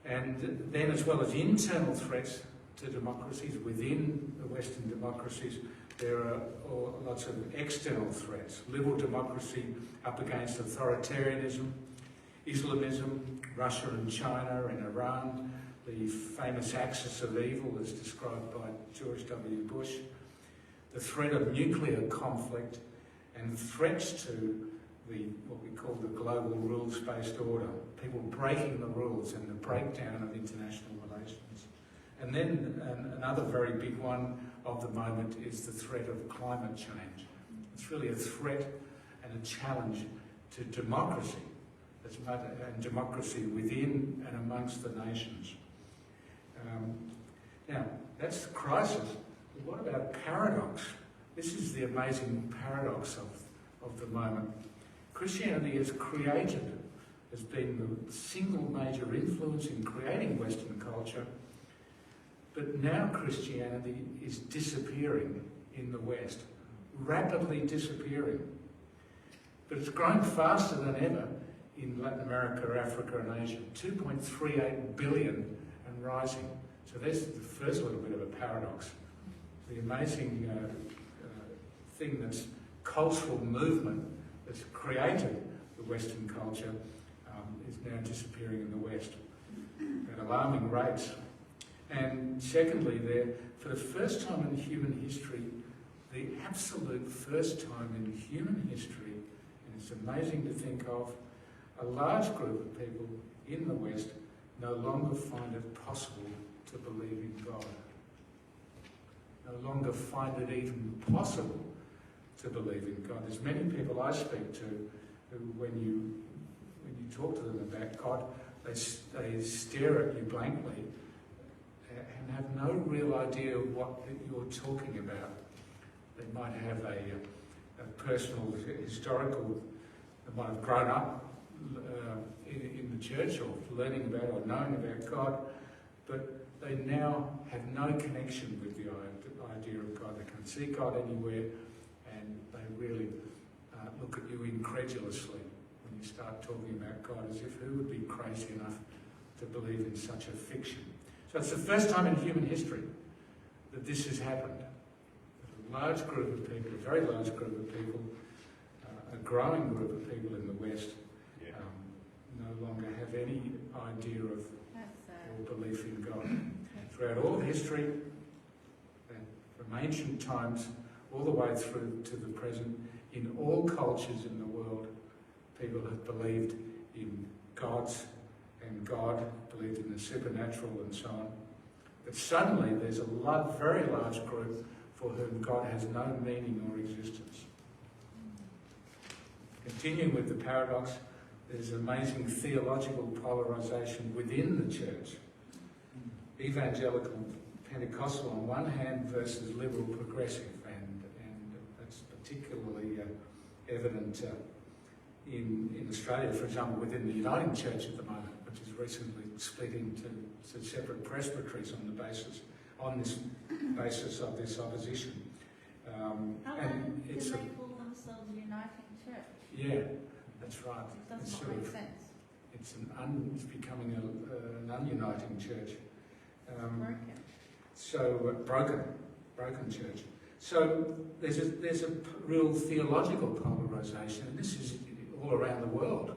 And then as well as internal threats to democracies within the Western democracies, there are lots of external threats. Liberal democracy up against authoritarianism, Islamism, Russia and China and Iran, the famous axis of evil as described by George W. Bush, the threat of nuclear conflict and threats to what we call the global rules-based order, people breaking the rules and the breakdown of international relations. And then another very big one of the moment is the threat of climate change. It's really a threat and a challenge to democracy, and democracy within and amongst the nations. Now, that's the crisis. But what about paradox? This is the amazing paradox of the moment. Christianity has been the single major influence in creating Western culture, but now Christianity is disappearing in the West, rapidly disappearing. But it's growing faster than ever in Latin America, Africa and Asia, 2.38 billion and rising. So there's the first little bit of a paradox. The amazing thing that's cultural movement that's created the Western culture is now disappearing in the West at alarming rates. And secondly, for the first time in human history, the absolute first time in human history, and it's amazing to think of, a large group of people in the West no longer find it possible to believe in God. no longer find it even possible to believe in God. There's many people I speak to who, when you talk to them about God, they stare at you blankly and have no real idea what you're talking about. They might have a personal, historical, they might have grown up in the church or learning about or knowing about God, but they now have no connection with the idea of God. They can't see God anywhere, and they really look at you incredulously when you start talking about God, as if who would be crazy enough to believe in such a fiction. So it's the first time in human history that this has happened. A large group of people, a very large group of people, a growing group of people in the West no longer have any idea of or belief in God. Throughout all of history, from ancient times all the way through to the present, in all cultures in the world, people have believed in gods and God, believed in the supernatural and so on. But suddenly there's a very large group for whom God has no meaning or existence. Continuing with the paradox, there's amazing theological polarisation within the church. Evangelical Pentecostal on one hand versus liberal progressive, and that's particularly evident in Australia, for example, within the Uniting Church at the moment, which is recently split into separate presbyteries on this basis of this opposition. How then do they call themselves Uniting Church? Yeah, that's right. It does not make sense. It's becoming an ununiting church. Broken. So broken church. So there's a real theological polarisation, and this is all around the world,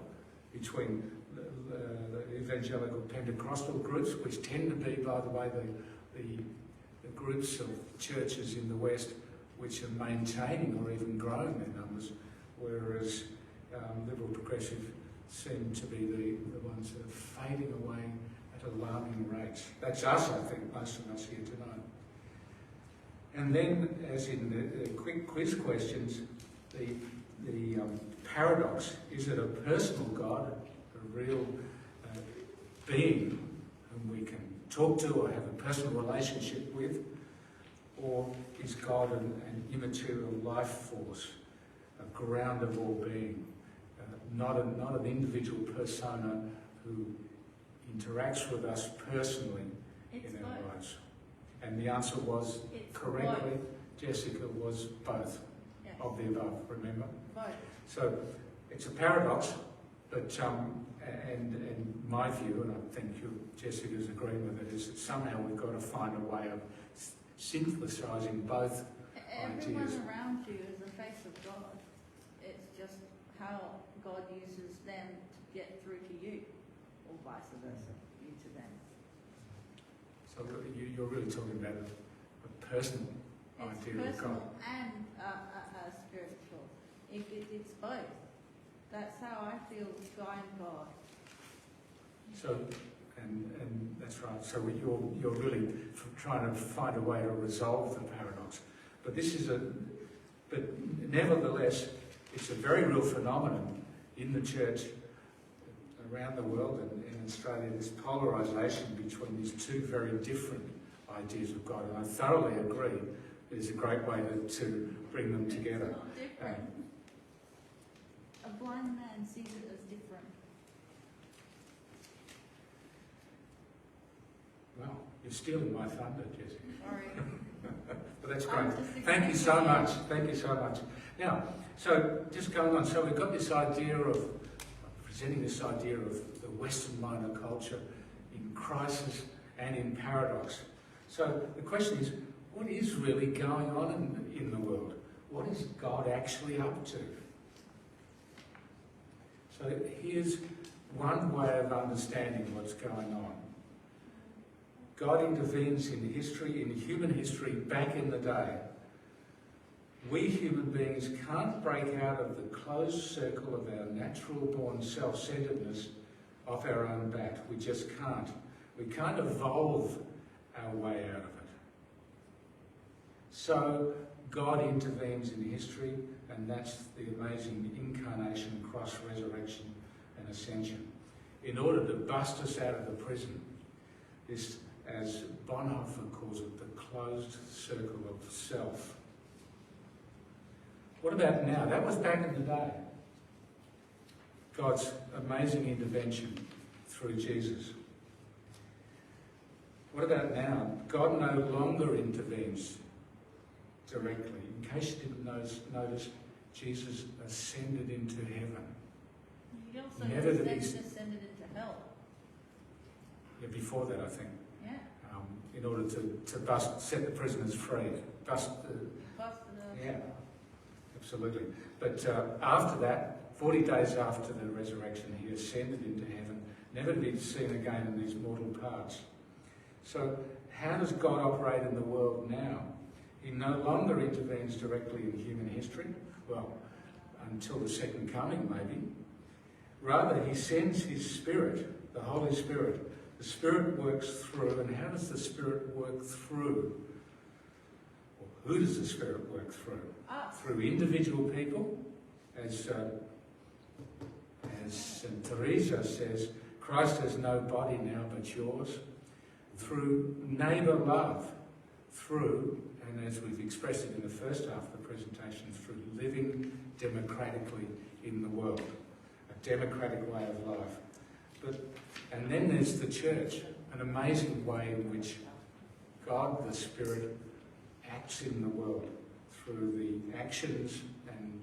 between the evangelical Pentecostal groups, which tend to be, by the way, the groups of churches in the West which are maintaining or even growing their numbers, whereas liberal progressive seem to be the ones that are fading away at alarming rates. That's us, I think, most of us here tonight. And then, as in the quick quiz questions, the paradox, is it a personal God, a real being whom we can talk to or have a personal relationship with, or is God an immaterial life force, a ground of all being, not an individual persona who interacts with us personally in our lives? And the answer was, correctly, Jessica, was both of the above, remember? Both. So it's a paradox, but and my view, and I think Jessica's agreeing with it, is that somehow we've got to find a way of synthesising both Everyone ideas. around you is the face of God. It's just how God uses them to get through to you, or vice versa, you to them. So you're really talking about a personal It's idea of personal God. and spiritual. It's both. That's how I feel God and God. So, and that's right. So you're really trying to find a way to resolve the paradox. But but nevertheless, it's a very real phenomenon in the church around the world and in Australia. This polarisation between these two very different ideas of God, and I thoroughly agree. It's a great way to bring them together. It's not different. A blind man sees it as different. Well, you're stealing my thunder, Jessica. Sorry. But that's I'm great. just Thank you so agreeing. much. Thank you so much. Now, so just going on, so we've got this idea of presenting this idea of the Western minor culture in crisis and in paradox. So the question is, what is really going on in the world? What is God actually up to? So here's one way of understanding what's going on. God intervenes in history, in human history, back in the day. We human beings can't break out of the closed circle of our natural-born self-centeredness off our own bat. We just can't. We can't evolve our way out of it. So God intervenes in history, and that's the amazing incarnation, cross, resurrection and ascension. In order to bust us out of the prison, this, as Bonhoeffer calls it, the closed circle of self. What about now? That was back in the day. God's amazing intervention through Jesus. What about now? God no longer intervenes directly. In case you didn't notice, Jesus ascended into heaven. He also Never did he- descended into hell. Yeah, before that, I think. Yeah. In order to set the prisoners free. Busted out. Yeah, absolutely. But after that, 40 days after the resurrection, he ascended into heaven, never to be seen again in these mortal parts. So how does God operate in the world now? He no longer intervenes directly in human history, well, until the second coming maybe. Rather, he sends his Spirit, the Holy Spirit. The Spirit works through, and how does the Spirit work through? Or who does the Spirit work through? Us. Through individual people, as St. Teresa says, Christ has no body now but yours. Through neighbour love, through, and as we've expressed it in the first half of the presentation, through living democratically in the world, a democratic way of life. And then there's the church, an amazing way in which God, the Spirit, acts in the world through the actions and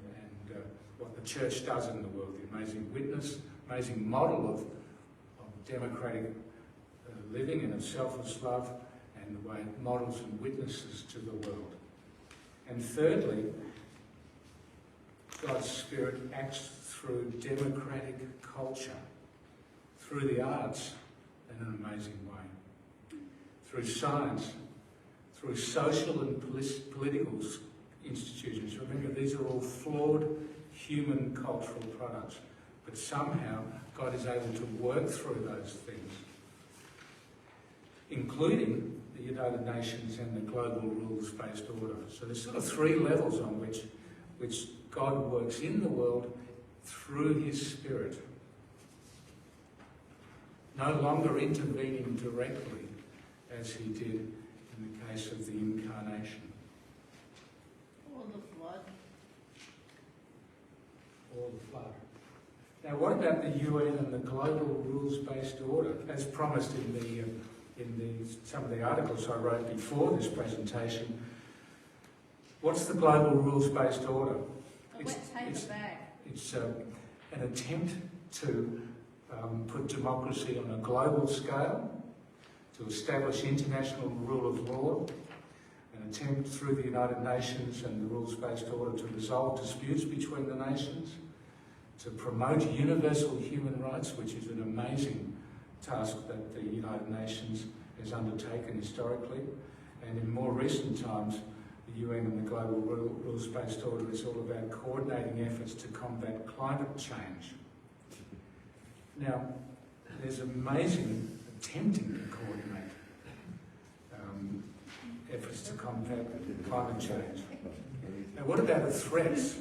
what the church does in the world, the amazing witness, amazing model of democratic living and of selfless love, and the way it models and witnesses to the world. And thirdly, God's Spirit acts through democratic culture, through the arts in an amazing way, through science, through social and political institutions. Remember, these are all flawed human cultural products, but somehow God is able to work through those things, including the United Nations and the global rules-based order. So there's sort of three levels on which God works in the world through his Spirit, no longer intervening directly as he did in the case of the incarnation. Or the flood. Or the flood. Now, what about the UN and the global rules-based order, as promised in some of the articles I wrote before this presentation? What's the global rules-based order? A wet paper bag. It's an attempt to put democracy on a global scale, to establish international rule of law, an attempt through the United Nations and the rules-based order to resolve disputes between the nations, to promote universal human rights, which is an amazing task that the United Nations has undertaken historically, and in more recent times, the UN and the global rules-based order is all about coordinating efforts to combat climate change. Now, there's amazing attempting to coordinate efforts to combat climate change. Now, what about the threats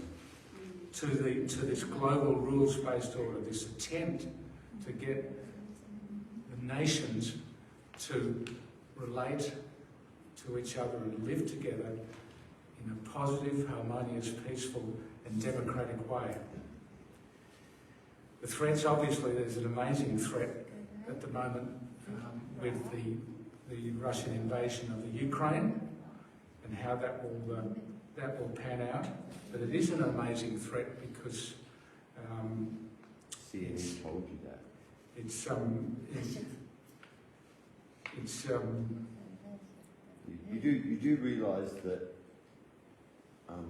to this global rules-based order, this attempt to get the nations to relate to each other and live together in a positive, harmonious, peaceful and democratic way? The threats, obviously, there's an amazing threat at the moment with the Russian invasion of the Ukraine and how that will pan out. But it is an amazing threat because CNN told you that. You do realise that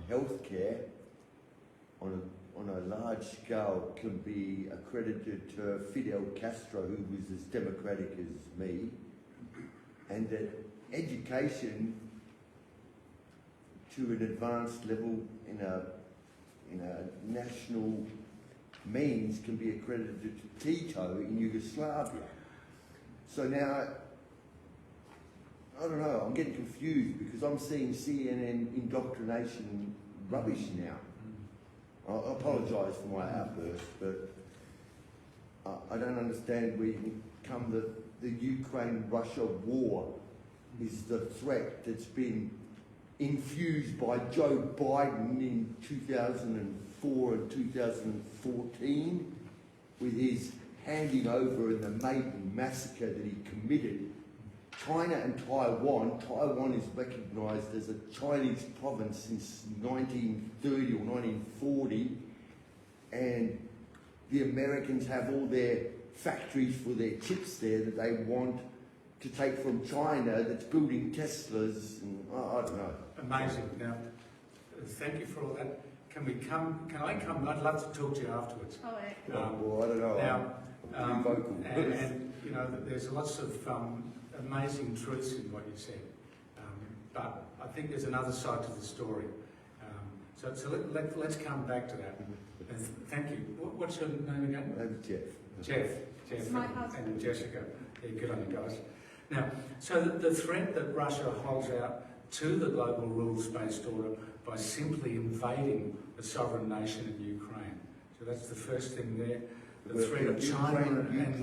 healthcare on a large scale can be accredited to Fidel Castro, who was as democratic as me, and that education to an advanced level in a national means can be accredited to Tito in Yugoslavia. So now I don't know, I'm getting confused because I'm seeing CNN indoctrination rubbish now. I apologise for my outburst, but I don't understand where you come the Ukraine-Russia war is the threat that's been infused by Joe Biden in 2004 and 2014 with his handing over in the Maiden massacre that he committed. China and Taiwan. Taiwan is recognised as a Chinese province since 1930 or 1940, and the Americans have all their factories for their chips there that they want to take from China that's building Teslas, and I don't know. Amazing. Now, thank you for all that. Can I come? I'd love to talk to you afterwards. Oh, Well, I don't know. Now, I'm vocal. and you know, there's lots of amazing truths in what you said, but I think there's another side to the story. So let's come back to that. And thank you. What's your name again? Jeff. Jeff, My husband. and Jessica. Yeah, good on you guys. Now, so the threat that Russia holds out to the global rules-based order by simply invading the sovereign nation of Ukraine. So that's the first thing there. The threat of China and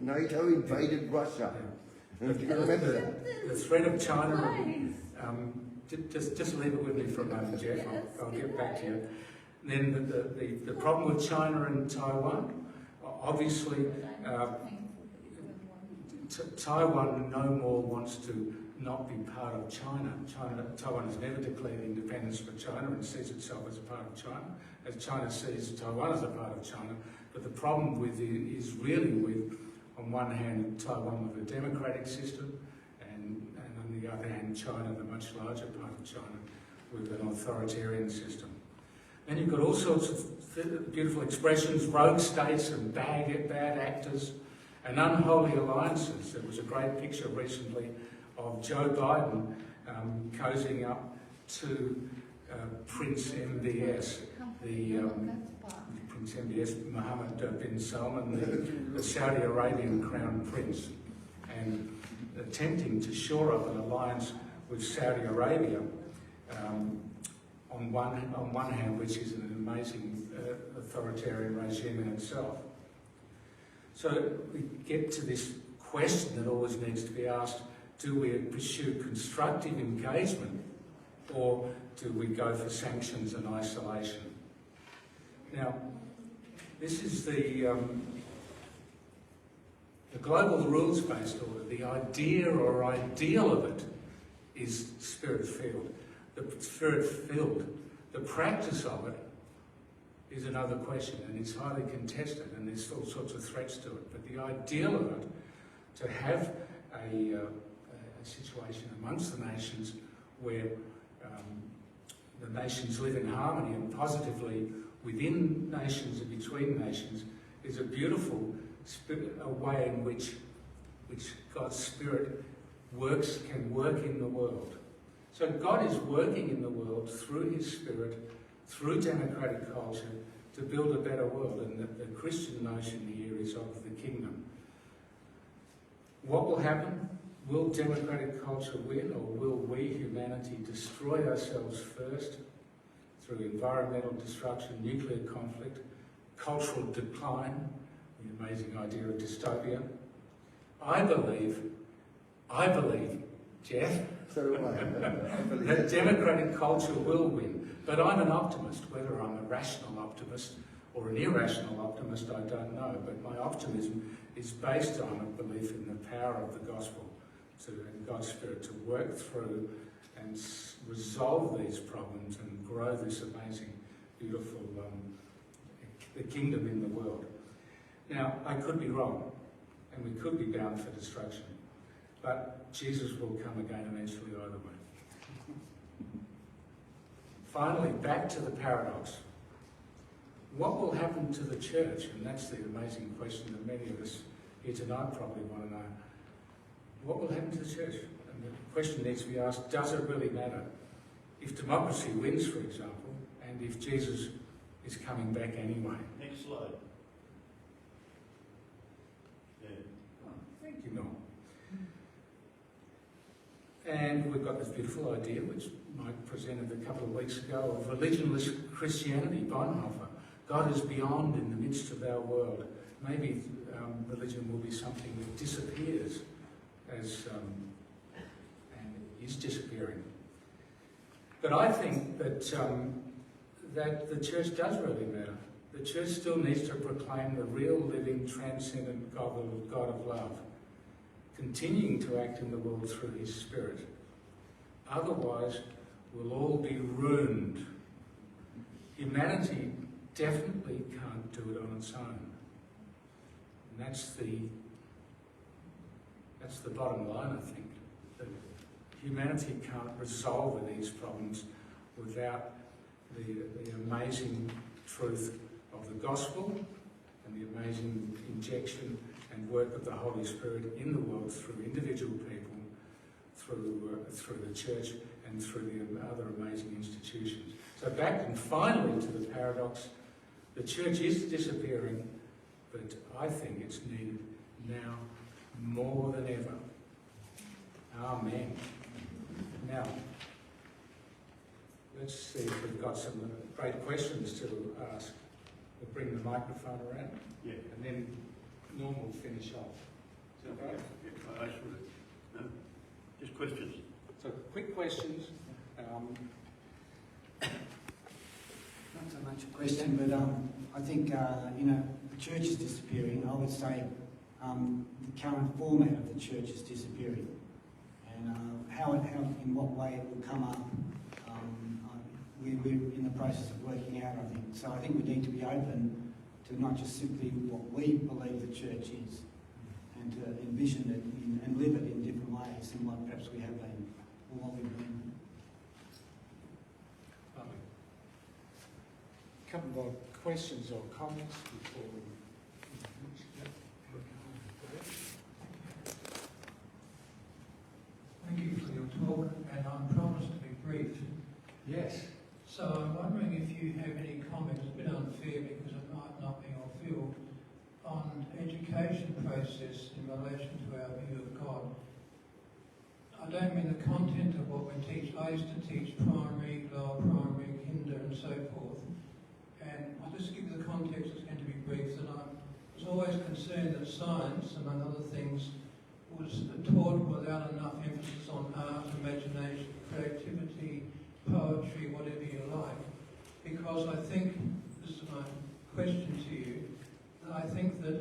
NATO invaded Russia. Yeah. You can remember that. The threat of China. Just leave it with me for a moment, Jeff. I'll get back to you. Then the problem with China and Taiwan. Obviously, Taiwan no more wants to not be part of China. Taiwan has never declared independence for China and sees itself as a part of China, as China sees Taiwan as a part of China. But the problem with it is really with, on one hand, Taiwan with a democratic system, and on the other hand, China, the much larger part of China, with an authoritarian system. Then you've got all sorts of beautiful expressions, rogue states and bad actors, and unholy alliances. There was a great picture recently of Joe Biden cozying up to Prince MBS, Prince MBS Mohammed bin Salman, the Saudi Arabian Crown Prince, and attempting to shore up an alliance with Saudi Arabia on one hand, which is an amazing authoritarian regime in itself. So we get to this question that always needs to be asked: do we pursue constructive engagement, or do we go for sanctions and isolation? Now, this is the global rules-based order. The idea or ideal of it is spirit-filled. The practice of it is another question, and it's highly contested, and there's all sorts of threats to it. But the ideal of it, to have a situation amongst the nations where the nations live in harmony and positively within nations and between nations, is a beautiful a way in which God's Spirit can work in the world. So God is working in the world through His Spirit, through democratic culture, to build a better world. And the Christian notion here is of the kingdom. What will happen? Will democratic culture win, or will we, humanity, destroy ourselves first through environmental destruction, nuclear conflict, cultural decline, the amazing idea of dystopia? I believe, Jeff, So do I. that democratic culture will win. But I'm an optimist. Whether I'm a rational optimist or an irrational optimist, I don't know. But my optimism is based on a belief in the power of the gospel and God's Spirit to work through and resolve these problems and grow this amazing, beautiful the kingdom in the world. Now, I could be wrong, and we could be bound for destruction, but Jesus will come again eventually either way. Finally, back to the paradox. What will happen to the church? And that's the amazing question that many of us here tonight probably want to know. What will happen to the church? And the question needs to be asked, does it really matter? If democracy wins, for example, and if Jesus is coming back anyway. Next slide. Yeah. Thank you, Noel. And we've got this beautiful idea, which Mike presented a couple of weeks ago, of religionless Christianity, Bonhoeffer. God is beyond, in the midst of our world. Maybe religion will be something that disappears as and is disappearing. But I think that that the church does really matter. The church still needs to proclaim the real, living, transcendent God of love, continuing to act in the world through his Spirit. Otherwise, we'll all be ruined. Humanity definitely can't do it on its own. And that's the bottom line, I think. That humanity can't resolve these problems without the amazing truth of the gospel and the amazing injection and work of the Holy Spirit in the world through individual people, through the church and through the other amazing institutions. So back and finally to the paradox, the church is disappearing, but I think it's needed now more than ever. Amen. Now, let's see if we've got some great questions to ask. We'll bring the microphone around. Yeah. And then Norm will finish off. Is that right? Yeah, I should. No? Just questions. So quick questions. Not so much a question, but I think, the church is disappearing. I would say the current format of the church is disappearing. And in what way it will come up, we're in the process of working out, I think. So I think we need to be open to not just simply what we believe the church is, and to envision it and live it in different ways than what perhaps we have been, or what we've been. A couple more questions or comments before we finish. Thank you for your talk, and I'm promised to be brief. Yes. So I'm wondering if you have any comments, a bit unfair because it might not be your field, on education process in relation to our view of God. I don't mean the content of what we teach. I used to teach primary, lower primary, kinder and so forth. And I'll just give you the context, it's going to be brief, that I was always concerned that science, among other things, was taught without enough emphasis on art, imagination, creativity, poetry, whatever you like. Because I think, this is my question to you, that I think that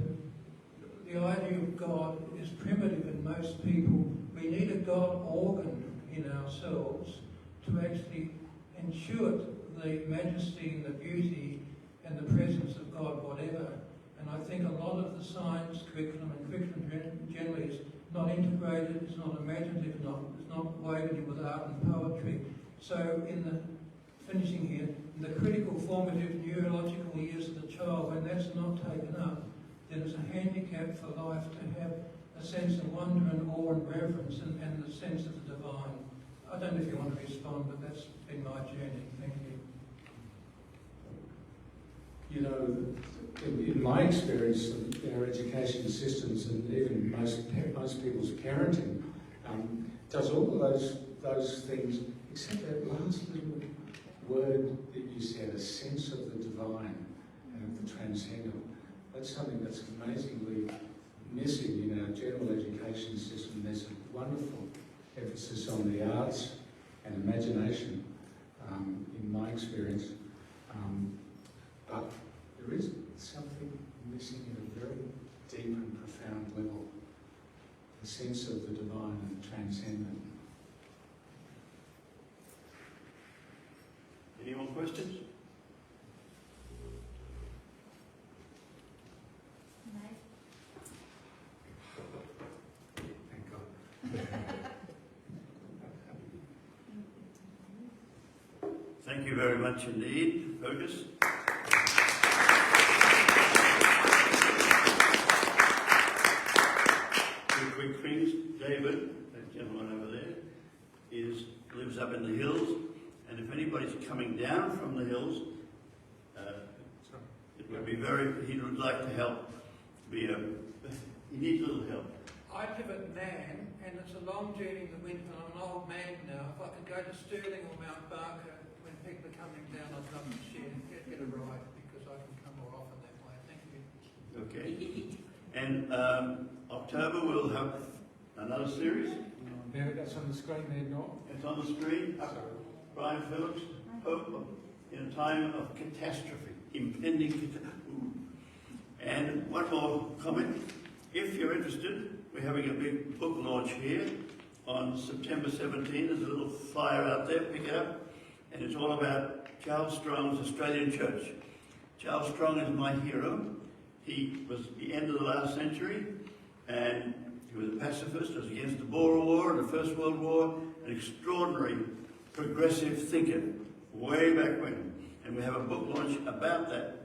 the idea of God is primitive in most people. We need a God organ in ourselves to actually intuit the majesty and the beauty and the presence of God, whatever. And I think a lot of the science curriculum and curriculum generally is not integrated, it's not imaginative, it's not woven with art and poetry. So in the finishing here, in the critical formative neurological years of the child, when that's not taken up, then it's a handicap for life to have a sense of wonder and awe and reverence and the sense of the divine. I don't know if you want to respond, but that's been my journey. Thank you. You know, in my experience of our education systems and even most people's parenting, does all of those things, except that last little word that you said, a sense of the divine and of the transcendent. That's something that's amazingly missing in our general education system. There's a wonderful emphasis on the arts and imagination, in my experience. But there is something missing at a very deep and profound level, the sense of the divine and the transcendent. Any more questions? Thank God. Thank you very much indeed, Fergus. Two quick things. David, that gentleman over there, lives up in the hills, and if anybody's coming down from the hills, it would be he would like to help. He needs a little help. I live at Man, and it's a long journey in the winter, and I'm an old man now. If I could go to Stirling or Mount Barker when people are coming down, I'd love to get a ride, because I can come more often that way. Thank you. Okay. And October we'll have another series. There, that's on the screen there, Norm. It's on the screen. Brian Phillips, Hope in a Time of Catastrophe, Impending Catastrophe. And one more comment. If you're interested, we're having a big book launch here on September 17. There's a little flyer out there, pick it up. And it's all about Charles Strong's Australian Church. Charles Strong is my hero. He was at the end of the last century, and he was a pacifist, was against the Boer War and the First World War, an extraordinary progressive thinker, way back when. And we have a book launch about that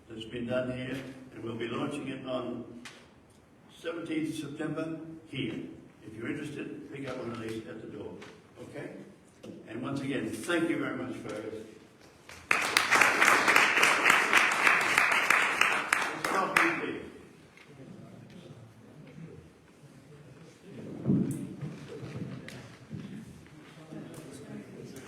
that's been done here, and we'll be launching it on 17th September here. If you're interested, pick up one of these at the door. Okay? And once again, thank you very much, Fergus.